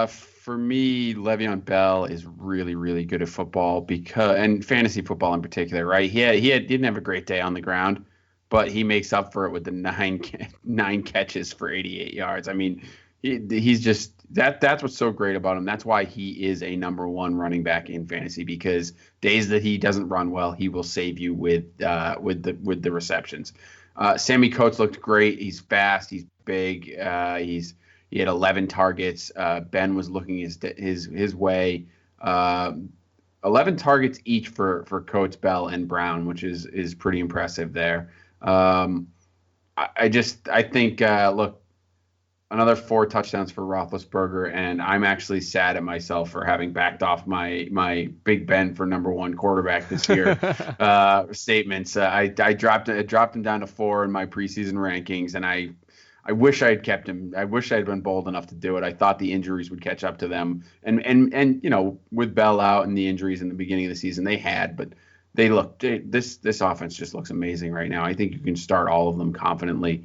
Speaker 2: For me, Le'Veon Bell is really, really good at football and fantasy football in particular, right? He didn't have a great day on the ground, but he makes up for it with the 9 catches for 88 yards. I mean, he's just that's what's so great about him. That's why he is a number 1 running back in fantasy, because days that he doesn't run well, he will save you with the receptions. Sammy Coates looked great. He's fast. He's big. He had 11 targets. Ben was looking his way. 11 targets each for Coates, Bell, and Brown, which is pretty impressive there. I think look, another 4 touchdowns for Roethlisberger, and I'm actually sad at myself for having backed off my Big Ben for number 1 quarterback this year statements. I dropped him down to 4 in my preseason rankings, and I wish I had kept him. I wish I had been bold enough to do it. I thought the injuries would catch up to them, and with Bell out and the injuries in the beginning of the season, they had, but this offense just looks amazing right now. I think you can start all of them confidently.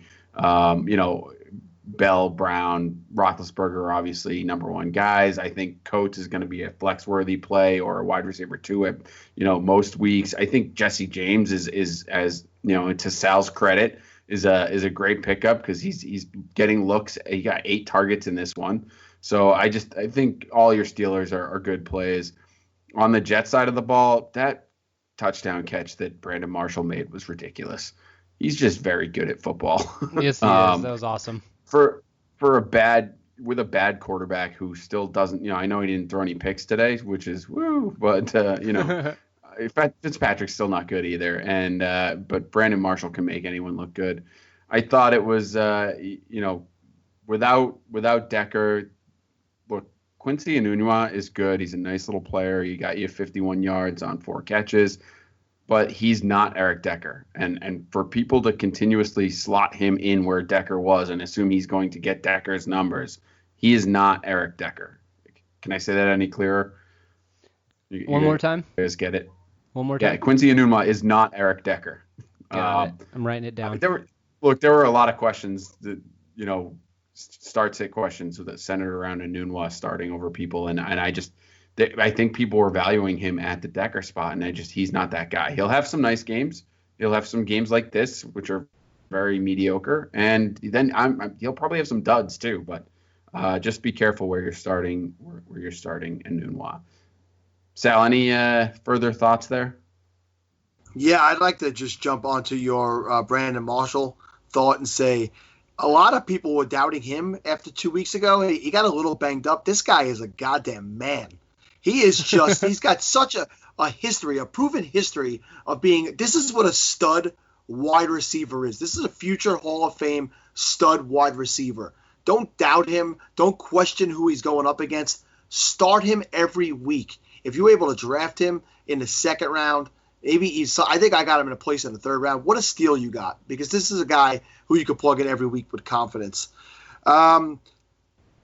Speaker 2: Bell, Brown, Roethlisberger are obviously number 1 guys. I think Coates is going to be a flex-worthy play or a wide receiver 2 at most weeks. I think Jesse James is as to Sal's credit, is a great pickup because he's getting looks. He got 8 targets in this one. So I think all your Steelers are good plays. On the Jet side of the ball, that touchdown catch that Brandon Marshall made was ridiculous. He's just very good at football.
Speaker 3: Yes, he is. That was awesome.
Speaker 2: For a bad quarterback who still doesn't, I know he didn't throw any picks today, which is woo, but Fitzpatrick's still not good either, and but Brandon Marshall can make anyone look good. I thought it was without Decker, look, Quincy Enunwa is good. He's a nice little player. He got you 51 yards on 4 catches. But he's not Eric Decker. And for people to continuously slot him in where Decker was and assume he's going to get Decker's numbers, he is not Eric Decker. Can I say that any clearer?
Speaker 3: One more time?
Speaker 2: You guys get it?
Speaker 3: One more time?
Speaker 2: Yeah, Quincy Enunwa is not Eric Decker.
Speaker 3: Got it. I'm writing it down.
Speaker 2: There were a lot of questions that, start-sit questions that centered around Enunwa starting over people. And I think people were valuing him at the Decker spot, and he's not that guy. He'll have some nice games. He'll have some games like this, which are very mediocre. And then he'll probably have some duds too, but just be careful where you're starting Enunwa. Sal, any further thoughts there?
Speaker 4: Yeah, I'd like to just jump onto your Brandon Marshall thought and say a lot of people were doubting him after 2 weeks ago. He got a little banged up. This guy is a goddamn man. He is just, he's got such a history, a proven history of being, this is what a stud wide receiver is. This is a future Hall of Fame stud wide receiver. Don't doubt him. Don't question who he's going up against. Start him every week. If you're able to draft him in the second round, maybe I think I got him in a place in the third round. What a steal you got, because this is a guy who you could plug in every week with confidence.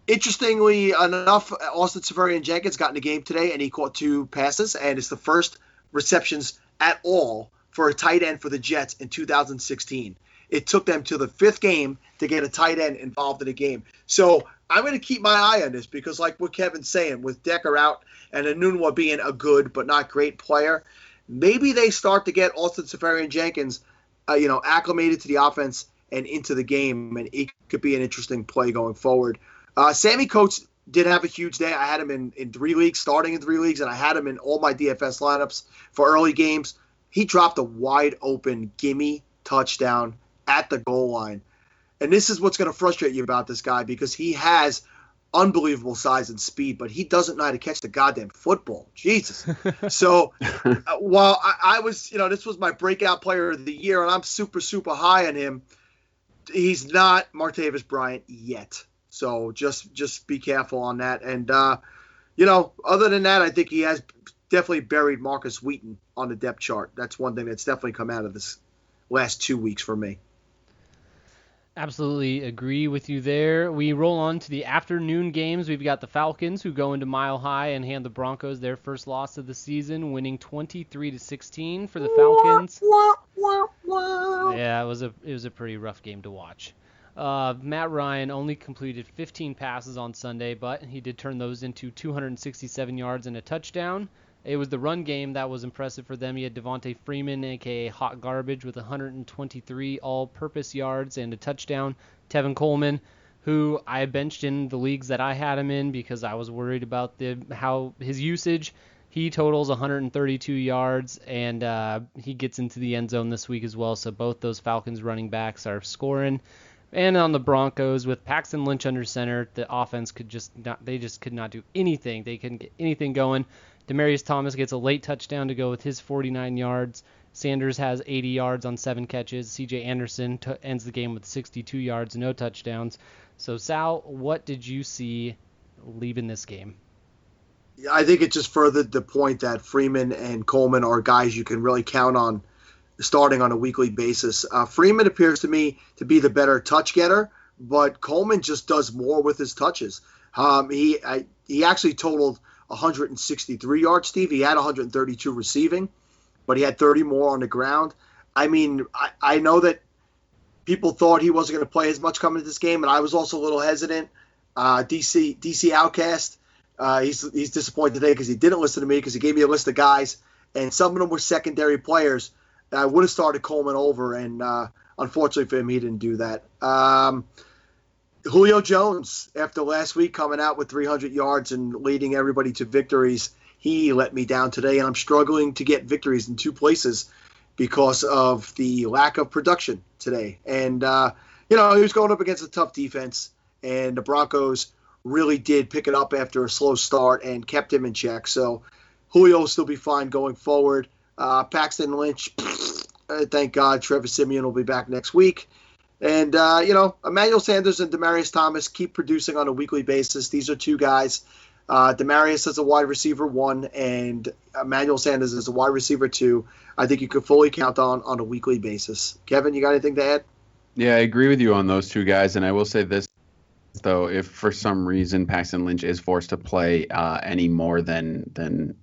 Speaker 4: Interestingly enough, Austin Seferian-Jenkins got in the game today, and he caught 2 passes, and it's the first receptions at all for a tight end for the Jets in 2016. It took them to the 5th game to get a tight end involved in a game. So I'm going to keep my eye on this because, like what Kevin's saying, with Decker out and Enunwa being a good but not great player, maybe they start to get Austin Seferian-Jenkins, acclimated to the offense and into the game, and it could be an interesting play going forward. Sammy Coates did have a huge day. I had him in 3 leagues, starting in 3 leagues, and I had him in all my DFS lineups for early games. He dropped a wide open gimme touchdown at the goal line. And this is what's going to frustrate you about this guy, because he has unbelievable size and speed, but he doesn't know how to catch the goddamn football. Jesus. So while I was, this was my breakout player of the year, and I'm super, super high on him, he's not Martavis Bryant yet. So just be careful on that. And, other than that, I think he has definitely buried Marcus Wheaton on the depth chart. That's one thing that's definitely come out of this last 2 weeks for me.
Speaker 3: Absolutely agree with you there. We roll on to the afternoon games. We've got the Falcons, who go into Mile High and hand the Broncos their first loss of the season, winning 23-16 for the Falcons. Yeah, it was a pretty rough game to watch. Matt Ryan only completed 15 passes on Sunday, but he did turn those into 267 yards and a touchdown. It was the run game that was impressive for them. He had Devontae Freeman, a.k.a. Hot Garbage, with 123 all-purpose yards and a touchdown. Tevin Coleman, who I benched in the leagues that I had him in because I was worried about how his usage. He totals 132 yards, and he gets into the end zone this week as well. So both those Falcons running backs are scoring. And on the Broncos, with Paxton Lynch under center, the offense could not do anything. They couldn't get anything going. Demaryius Thomas gets a late touchdown to go with his 49 yards. Sanders has 80 yards on 7 catches. C.J. Anderson ends the game with 62 yards, no touchdowns. So, Sal, what did you see leaving this game?
Speaker 4: I think it just furthered the point that Freeman and Coleman are guys you can really count on starting on a weekly basis. Freeman appears to me to be the better touch getter, but Coleman just does more with his touches. He actually totaled 163 yards, Steve. He had 132 receiving, but he had 30 more on the ground. I mean, I know that people thought he wasn't going to play as much coming to this game, and I was also a little hesitant. DC Outcast, he's disappointed today because he didn't listen to me, because he gave me a list of guys, and some of them were secondary players. I would have started Coleman over, and unfortunately for him, he didn't do that. Julio Jones, after last week coming out with 300 yards and leading everybody to victories, he let me down today, and I'm struggling to get victories in 2 places because of the lack of production today. And, he was going up against a tough defense, and the Broncos really did pick it up after a slow start and kept him in check. So Julio will still be fine going forward. Paxton Lynch, thank God Trevor Siemian will be back next week. And, Emmanuel Sanders and Demaryius Thomas keep producing on a weekly basis. These are 2 guys. Demaryius is a wide receiver 1, and Emmanuel Sanders is a wide receiver 2. I think you could fully count on a weekly basis. Kevin, you got anything to add?
Speaker 2: Yeah, I agree with you on those 2 guys, and I will say this, though, if for some reason Paxton Lynch is forced to play any more than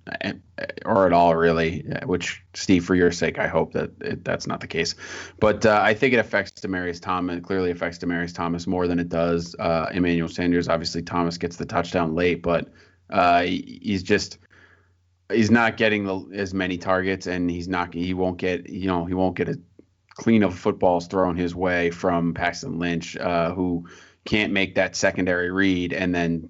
Speaker 2: or at all, really, which, Steve, for your sake, I hope that's not the case. But I think it affects Demaryius Thomas. It clearly affects Demaryius Thomas more than it does Emmanuel Sanders. Obviously, Thomas gets the touchdown late, but he's not getting as many targets, and he won't get clean of footballs thrown his way from Paxton Lynch, who can't make that secondary read and then,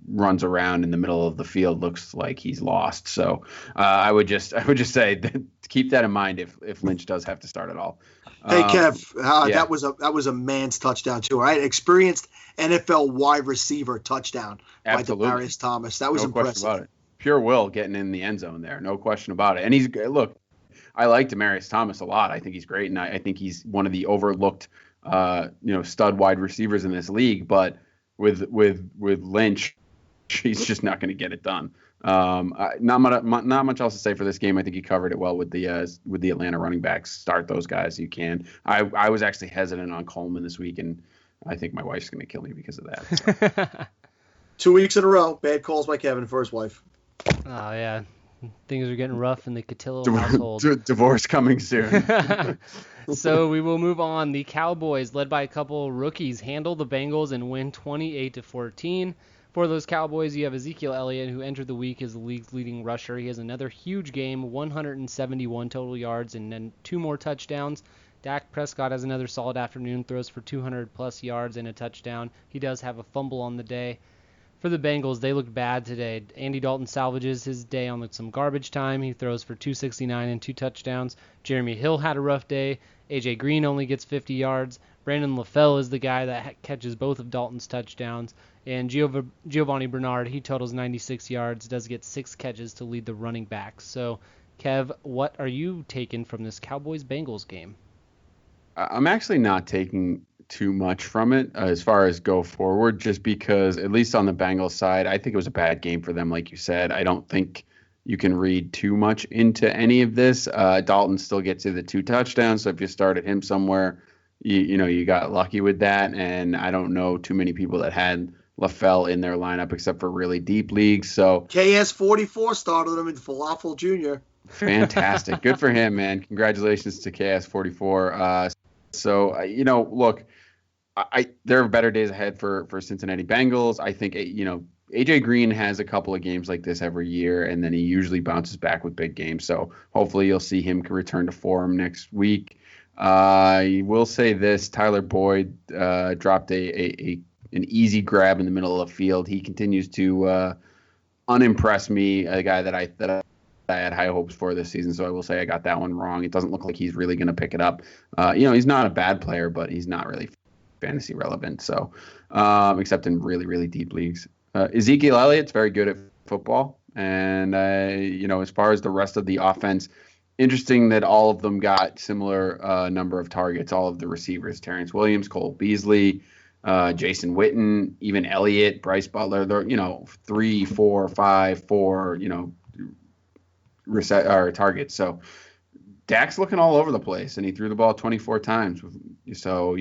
Speaker 2: runs around in the middle of the field, looks like he's lost. So I would just say that, keep that in mind if Lynch does have to start at all.
Speaker 4: Hey Kev,
Speaker 2: yeah.
Speaker 4: that was a man's touchdown too, right? Experienced NFL wide receiver touchdown by Demaryius Thomas. That was impressive.
Speaker 2: Question about it. Pure will getting in the end zone there, no question about it. And I like Demaryius Thomas a lot. I think he's great, and I think he's one of the overlooked stud wide receivers in this league. But with Lynch, he's just not going to get it done. Not much else to say for this game. I think you covered it well with the Atlanta running backs. Start those guys you can. I was actually hesitant on Coleman this week, and I think my wife's going to kill me because of that. So.
Speaker 4: 2 weeks in a row, bad calls by Kevin for his wife.
Speaker 3: Oh yeah, things are getting rough in the Cotillo household.
Speaker 2: Divorce coming soon.
Speaker 3: So we will move on. The Cowboys, led by a couple rookies, handle the Bengals and win 28-14. For those Cowboys, you have Ezekiel Elliott, who entered the week as the league's leading rusher. He has another huge game, 171 total yards and then 2 more touchdowns. Dak Prescott has another solid afternoon, throws for 200-plus yards and a touchdown. He does have a fumble on the day. For the Bengals, they looked bad today. Andy Dalton salvages his day on some garbage time. He throws for 269 and 2 touchdowns. Jeremy Hill had a rough day. A.J. Green only gets 50 yards. Brandon LaFell is the guy that catches both of Dalton's touchdowns. And Giovanni Bernard, he totals 96 yards, does get 6 catches to lead the running backs. So, Kev, what are you taking from this Cowboys-Bengals game?
Speaker 2: I'm actually not taking too much from it as far as go forward, just because, at least on the Bengals side, I think it was a bad game for them, like you said. I don't think you can read too much into any of this. Dalton still gets you the 2 touchdowns, so if you started him somewhere, you got lucky with that. And I don't know too many people that had LaFell in their lineup except for really deep leagues. So
Speaker 4: KS44 started him in Falafel Jr.
Speaker 2: Fantastic. Good for him, man. Congratulations to KS44. Look, there are better days ahead for Cincinnati Bengals. I think, AJ Green has a couple of games like this every year, and then he usually bounces back with big games. So hopefully you'll see him return to form next week. I will say this: Tyler Boyd dropped an easy grab in the middle of the field. He continues to unimpress me, a guy that I had high hopes for this season. So I will say I got that one wrong. It doesn't look like he's really going to pick it up. He's not a bad player, but he's not really fantasy relevant. So except in really, really deep leagues. Ezekiel Elliott's very good at football. And, as far as the rest of the offense, interesting that all of them got similar number of targets, all of the receivers: Terrence Williams, Cole Beasley, Jason Witten, even Elliott, Bryce Butler. They're, 3, 4, 5, 4, targets. So Dak's looking all over the place, and he threw the ball 24 times. So,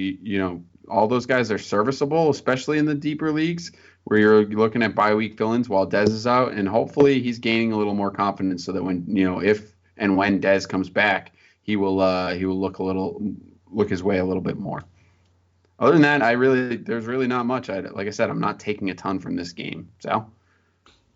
Speaker 2: all those guys are serviceable, especially in the deeper leagues where you're looking at bye-week fill-ins while Dez is out. And hopefully he's gaining a little more confidence so that when, if and when Dez comes back, he will look his way a little bit more. Other than that, there's really not much. Like I said, I'm not taking a ton from this game. Sal?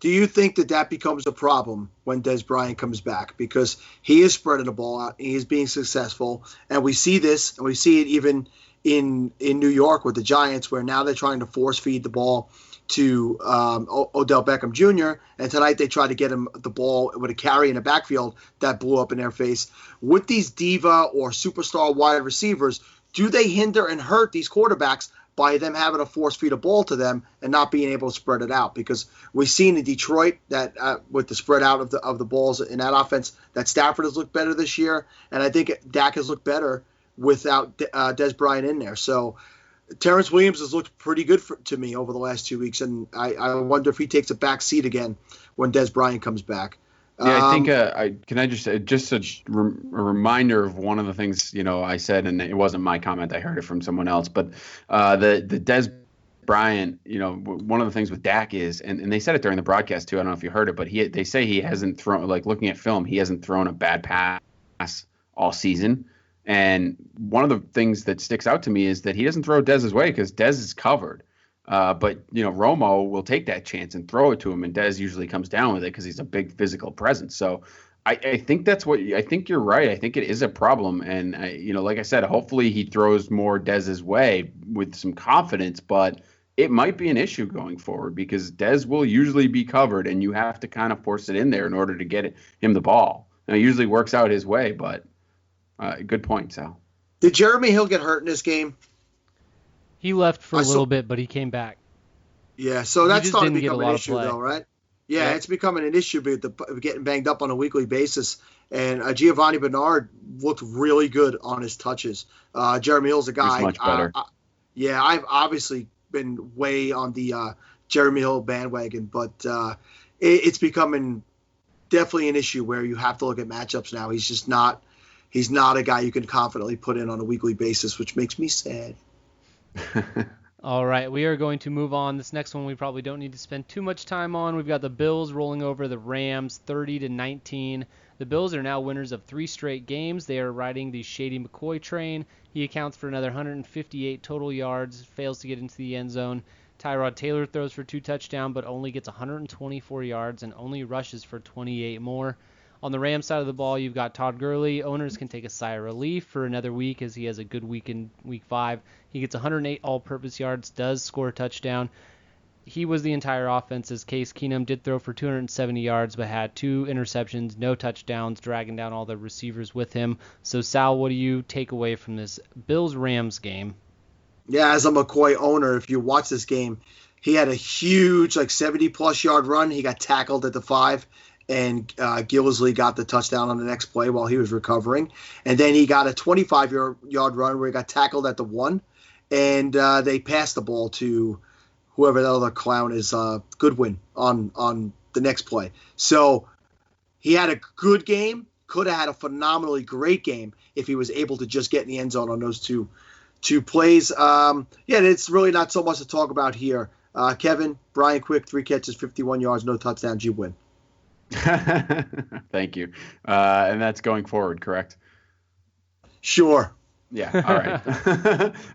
Speaker 4: Do you think that becomes a problem when Dez Bryant comes back? Because he is spreading the ball out, he is being successful, and we see this, and we see it even in New York with the Giants, where now they're trying to force feed the ball to Odell Beckham Jr., and tonight they tried to get him the ball with a carry in the backfield that blew up in their face. With these diva or superstar wide receivers, do they hinder and hurt these quarterbacks by them having to force feed a ball to them and not being able to spread it out? Because we've seen in Detroit that with the spread out of the balls in that offense, that Stafford has looked better this year, and I think Dak has looked better without Dez Bryant in there. So Terrence Williams has looked pretty good to me over the last 2 weeks, and I wonder if he takes a back seat again when Dez Bryant comes back.
Speaker 2: Yeah, I think can I just a reminder of one of the things I said, and it wasn't my comment. I heard it from someone else, but the Dez Bryant, one of the things with Dak is, and they said it during the broadcast too. I don't know if you heard it, but they say he hasn't thrown, like looking at film, he hasn't thrown a bad pass all season. And one of the things that sticks out to me is that he doesn't throw Dez's way because Dez is covered. But Romo will take that chance and throw it to him, and Dez usually comes down with it because he's a big physical presence. So I think I think you're right. I think it is a problem. And, like I said, hopefully he throws more Dez's way with some confidence, but it might be an issue going forward because Dez will usually be covered and you have to kind of force it in there in order to get him the ball. Now, it usually works out his way, but good point, Sal.
Speaker 4: Did Jeremy Hill get hurt in this game?
Speaker 3: He left for a little bit, but he came back.
Speaker 4: Yeah, so that's starting to become an issue,
Speaker 3: though,
Speaker 4: right? Yeah, it's becoming an issue getting banged up on a weekly basis. And Giovanni Bernard looked really good on his touches. Jeremy Hill's a guy.
Speaker 2: He's much better.
Speaker 4: I've obviously been way on the Jeremy Hill bandwagon, but it's becoming definitely an issue where you have to look at matchups now. He's not a guy you can confidently put in on a weekly basis, which makes me sad.
Speaker 3: All right, we are going to move on. This next one we probably don't need to spend too much time on. We've got the Bills rolling over the Rams 30-19. The Bills are now winners of 3 straight games. They are riding the Shady McCoy train. He accounts for another 158 total yards, fails to get into the end zone. Tyrod Taylor throws for 2 touchdowns, but only gets 124 yards and only rushes for 28 more. On the Rams side of the ball, you've got Todd Gurley. Owners can take a sigh of relief for another week as he has a good week in Week 5. He gets 108 all-purpose yards, does score a touchdown. He was the entire offense as Case Keenum did throw for 270 yards but had 2 interceptions, no touchdowns, dragging down all the receivers with him. So, Sal, what do you take away from this Bills-Rams game?
Speaker 4: Yeah, as a McCoy owner, if you watch this game, he had a huge 70-plus yard run. He got tackled at the 5. And Gillisley got the touchdown on the next play while he was recovering. And then he got a 25-yard run where he got tackled at the 1. And they passed the ball to whoever the other clown is, Goodwin, on the next play. So he had a good game, could have had a phenomenally great game if he was able to just get in the end zone on those two plays. It's really not so much to talk about here. Kevin, Brian Quick, 3 catches, 51 yards, no touchdowns, you win.
Speaker 2: Thank you. And that's going forward, correct?
Speaker 4: Sure.
Speaker 2: Yeah.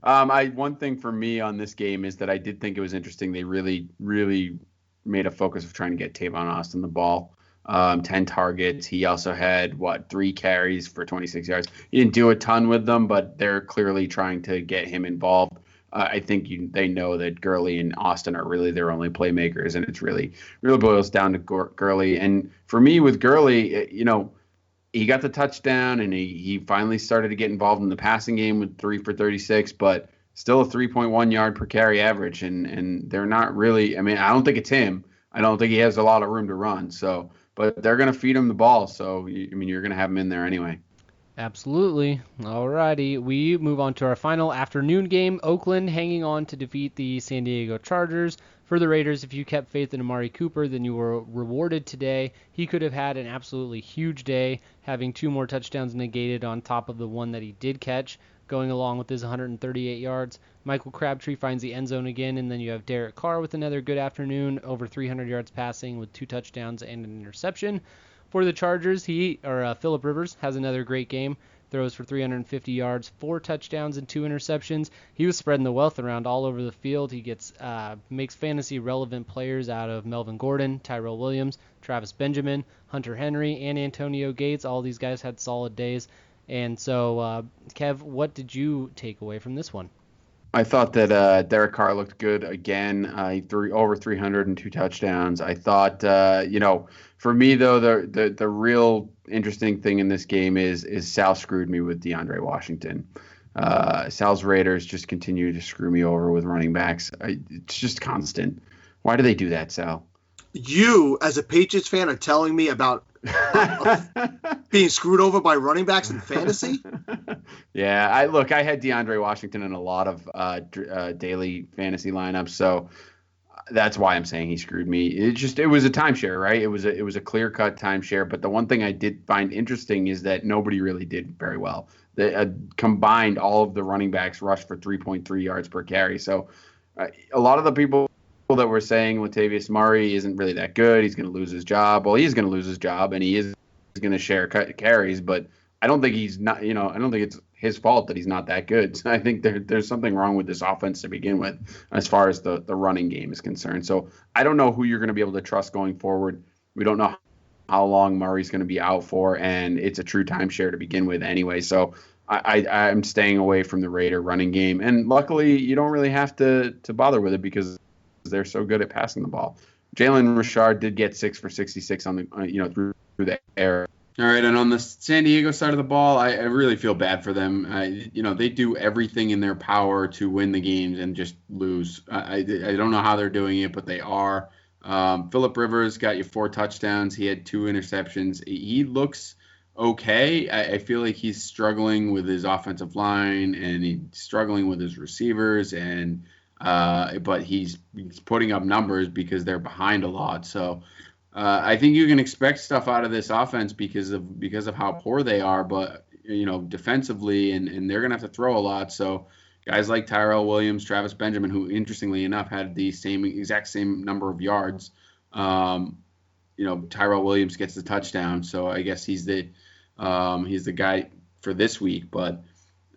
Speaker 2: All right. One thing for me on this game is that I did think it was interesting. They really, really made a focus of trying to get Tavon Austin the ball. 10 targets. He also had 3 carries for 26 yards. He didn't do a ton with them, but they're clearly trying to get him involved. I think they know that Gurley and Austin are really their only playmakers, and it's really boils down to Gurley. And for me with Gurley, he got the touchdown, and he finally started to get involved in the passing game with 3 for 36, but still a 3.1 yard per carry average, and they're not really. I mean, I don't think it's him. I don't think he has a lot of room to run. So, but they're going to feed him the ball. So, you're going to have him in there anyway.
Speaker 3: Absolutely. Alrighty, we move on to our final afternoon game. Oakland hanging on to defeat the San Diego Chargers. For the Raiders, if you kept faith in Amari Cooper, then you were rewarded today. He could have had an absolutely huge day, having 2 more touchdowns negated on top of the one that he did catch, going along with his 138 yards. Michael Crabtree finds the end zone again, and then you have Derek Carr with another good afternoon, over 300 yards passing with 2 touchdowns and an interception. For the Chargers, Phillip Rivers has another great game. Throws for 350 yards, 4 touchdowns, and 2 interceptions. He was spreading the wealth around all over the field. He makes fantasy relevant players out of Melvin Gordon, Tyrell Williams, Travis Benjamin, Hunter Henry, and Antonio Gates. All these guys had solid days. And so, Kev, what did you take away from this one?
Speaker 2: I thought that Derek Carr looked good again. He threw over 300 and 2 touchdowns. I thought, for me though, the real interesting thing in this game is Sal screwed me with DeAndre Washington. Sal's Raiders just continue to screw me over with running backs. It's just constant. Why do they do that, Sal?
Speaker 4: You, as a Patriots fan, are telling me about being screwed over by running backs in fantasy?
Speaker 2: Yeah, I had DeAndre Washington in a lot of daily fantasy lineups, so that's why I'm saying he screwed me. It was a timeshare, right? It was a clear-cut timeshare, but the one thing I did find interesting is that nobody really did very well. They combined all of the running backs rushed for 3.3 yards per carry, so a lot of the people that were saying Latavius Murray isn't really that good, he's going to lose his job. Well, he is going to lose his job, and he is going to share carries, but I don't think he's not. I don't think it's his fault that he's not that good. So I think there's something wrong with this offense to begin with, as far as the running game is concerned. So I don't know who you're going to be able to trust going forward. We don't know how long Murray's going to be out for, and it's a true timeshare to begin with anyway. So I'm staying away from the Raider running game, and luckily you don't really have to bother with it because they're so good at passing the ball. Jalen Richard did get 6 for 66 on the through the air. All right, and on the San Diego side of the ball, I really feel bad for them. They do everything in their power to win the games and just lose. I don't know how they're doing it, but they are. Phillip Rivers got you 4 touchdowns. He had 2 interceptions. He looks okay. I feel like he's struggling with his offensive line and he's struggling with his receivers, but he's putting up numbers because they're behind a lot. So. I think you can expect stuff out of this offense because of how poor they are, but defensively, and they're gonna have to throw a lot. So guys like Tyrell Williams, Travis Benjamin, who interestingly enough had the exact same number of yards. Tyrell Williams gets the touchdown, so I guess he's the guy for this week, but.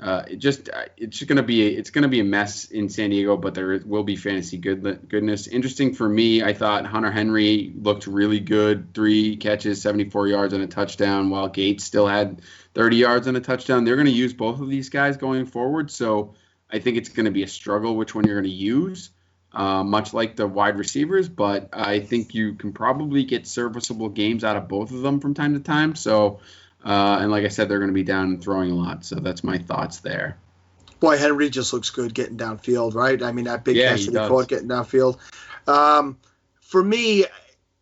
Speaker 2: It's gonna be a mess in San Diego, but there will be fantasy goodness. Interesting for me, I thought Hunter Henry looked really good, 3 catches, 74 yards and a touchdown, while Gates still had 30 yards and a touchdown. They're gonna use both of these guys going forward, so I think it's gonna be a struggle which one you're gonna use, much like the wide receivers. But I think you can probably get serviceable games out of both of them from time to time. So. And like I said, they're going to be down and throwing a lot. So that's my thoughts there.
Speaker 4: Boy, Henry just looks good getting downfield, right? I mean, that big catch that he caught getting downfield. For me,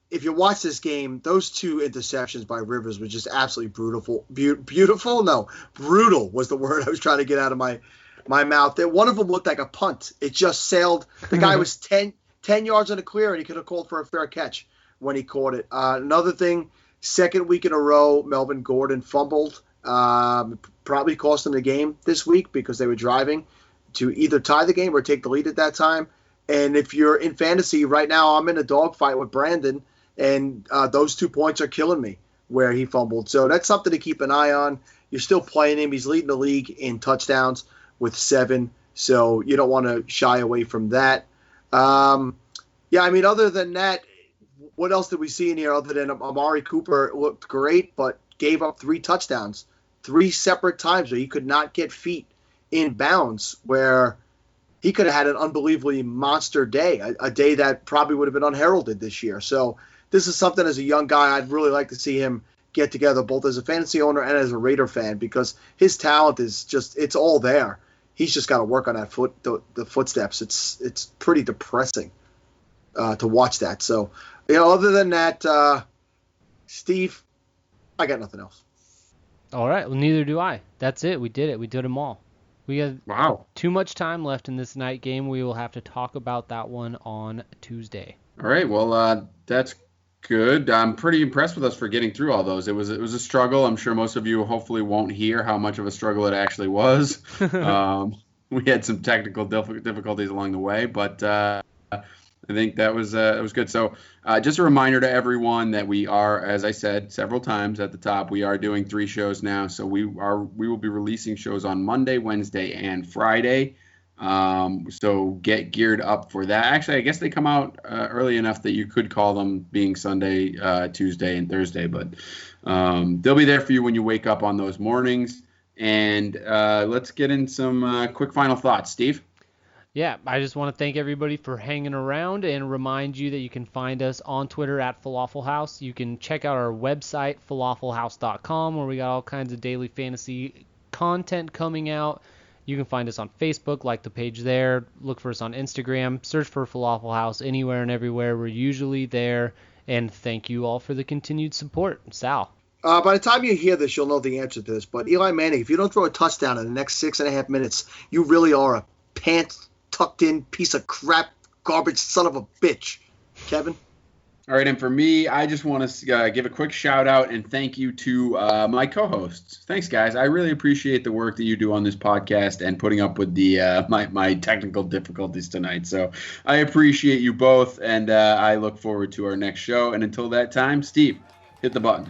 Speaker 4: if you watch this game, those 2 interceptions by Rivers were just absolutely beautiful. No, brutal was the word I was trying to get out of my mouth. One of them looked like a punt. It just sailed. The guy was 10 yards in the clear, and he could have called for a fair catch when he caught it. Another thing. Second week in a row, Melvin Gordon fumbled. Probably cost them the game this week because they were driving to either tie the game or take the lead at that time. And if you're in fantasy right now, I'm in a dogfight with Brandon, and those 2 points are killing me where he fumbled. So that's something to keep an eye on. You're still playing him. He's leading the league in touchdowns with 7, so you don't want to shy away from that. Other than that, what else did we see in here other than Amari Cooper looked great, but gave up 3 touchdowns, 3 separate times where he could not get feet in bounds, where he could have had an unbelievably monster day, a day that probably would have been unheralded this year. So this is something as a young guy I'd really like to see him get together, both as a fantasy owner and as a Raider fan, because his talent is just, it's all there. He's just got to work on that the footsteps. It's pretty depressing to watch that. So, other than that, Steve, I got nothing else.
Speaker 3: All right. Well, neither do I. That's it. We did it. We did them all. We have too much time left in this night game. We will have to talk about that one on Tuesday.
Speaker 2: All right. Well, that's good. I'm pretty impressed with us for getting through all those. It was a struggle. I'm sure most of you hopefully won't hear how much of a struggle it actually was. We had some technical difficulties along the way, but I think that was good. So just a reminder to everyone that we are, as I said several times at the top, we are doing 3 shows now. So we will be releasing shows on Monday, Wednesday, and Friday. So get geared up for that. Actually, I guess they come out early enough that you could call them being Sunday, Tuesday, and Thursday. But they'll be there for you when you wake up on those mornings. And let's get in some quick final thoughts. Steve?
Speaker 3: Yeah, I just want to thank everybody for hanging around and remind you that you can find us on Twitter at Falafel House. You can check out our website, falafelhouse.com, where we got all kinds of daily fantasy content coming out. You can find us on Facebook, like the page there. Look for us on Instagram. Search for Falafel House anywhere and everywhere. We're usually there. And thank you all for the continued support. Sal.
Speaker 4: By the time you hear this, you'll know the answer to this. But Eli Manning, if you don't throw a touchdown in the next 6.5 minutes, you really are a pants-tucked-in piece of crap, garbage son of a bitch. Kevin?
Speaker 2: All right, and for me, I just want to give a quick shout-out and thank you to my co-hosts. Thanks, guys. I really appreciate the work that you do on this podcast and putting up with the my technical difficulties tonight. So I appreciate you both, and I look forward to our next show. And until that time, Steve, hit the button.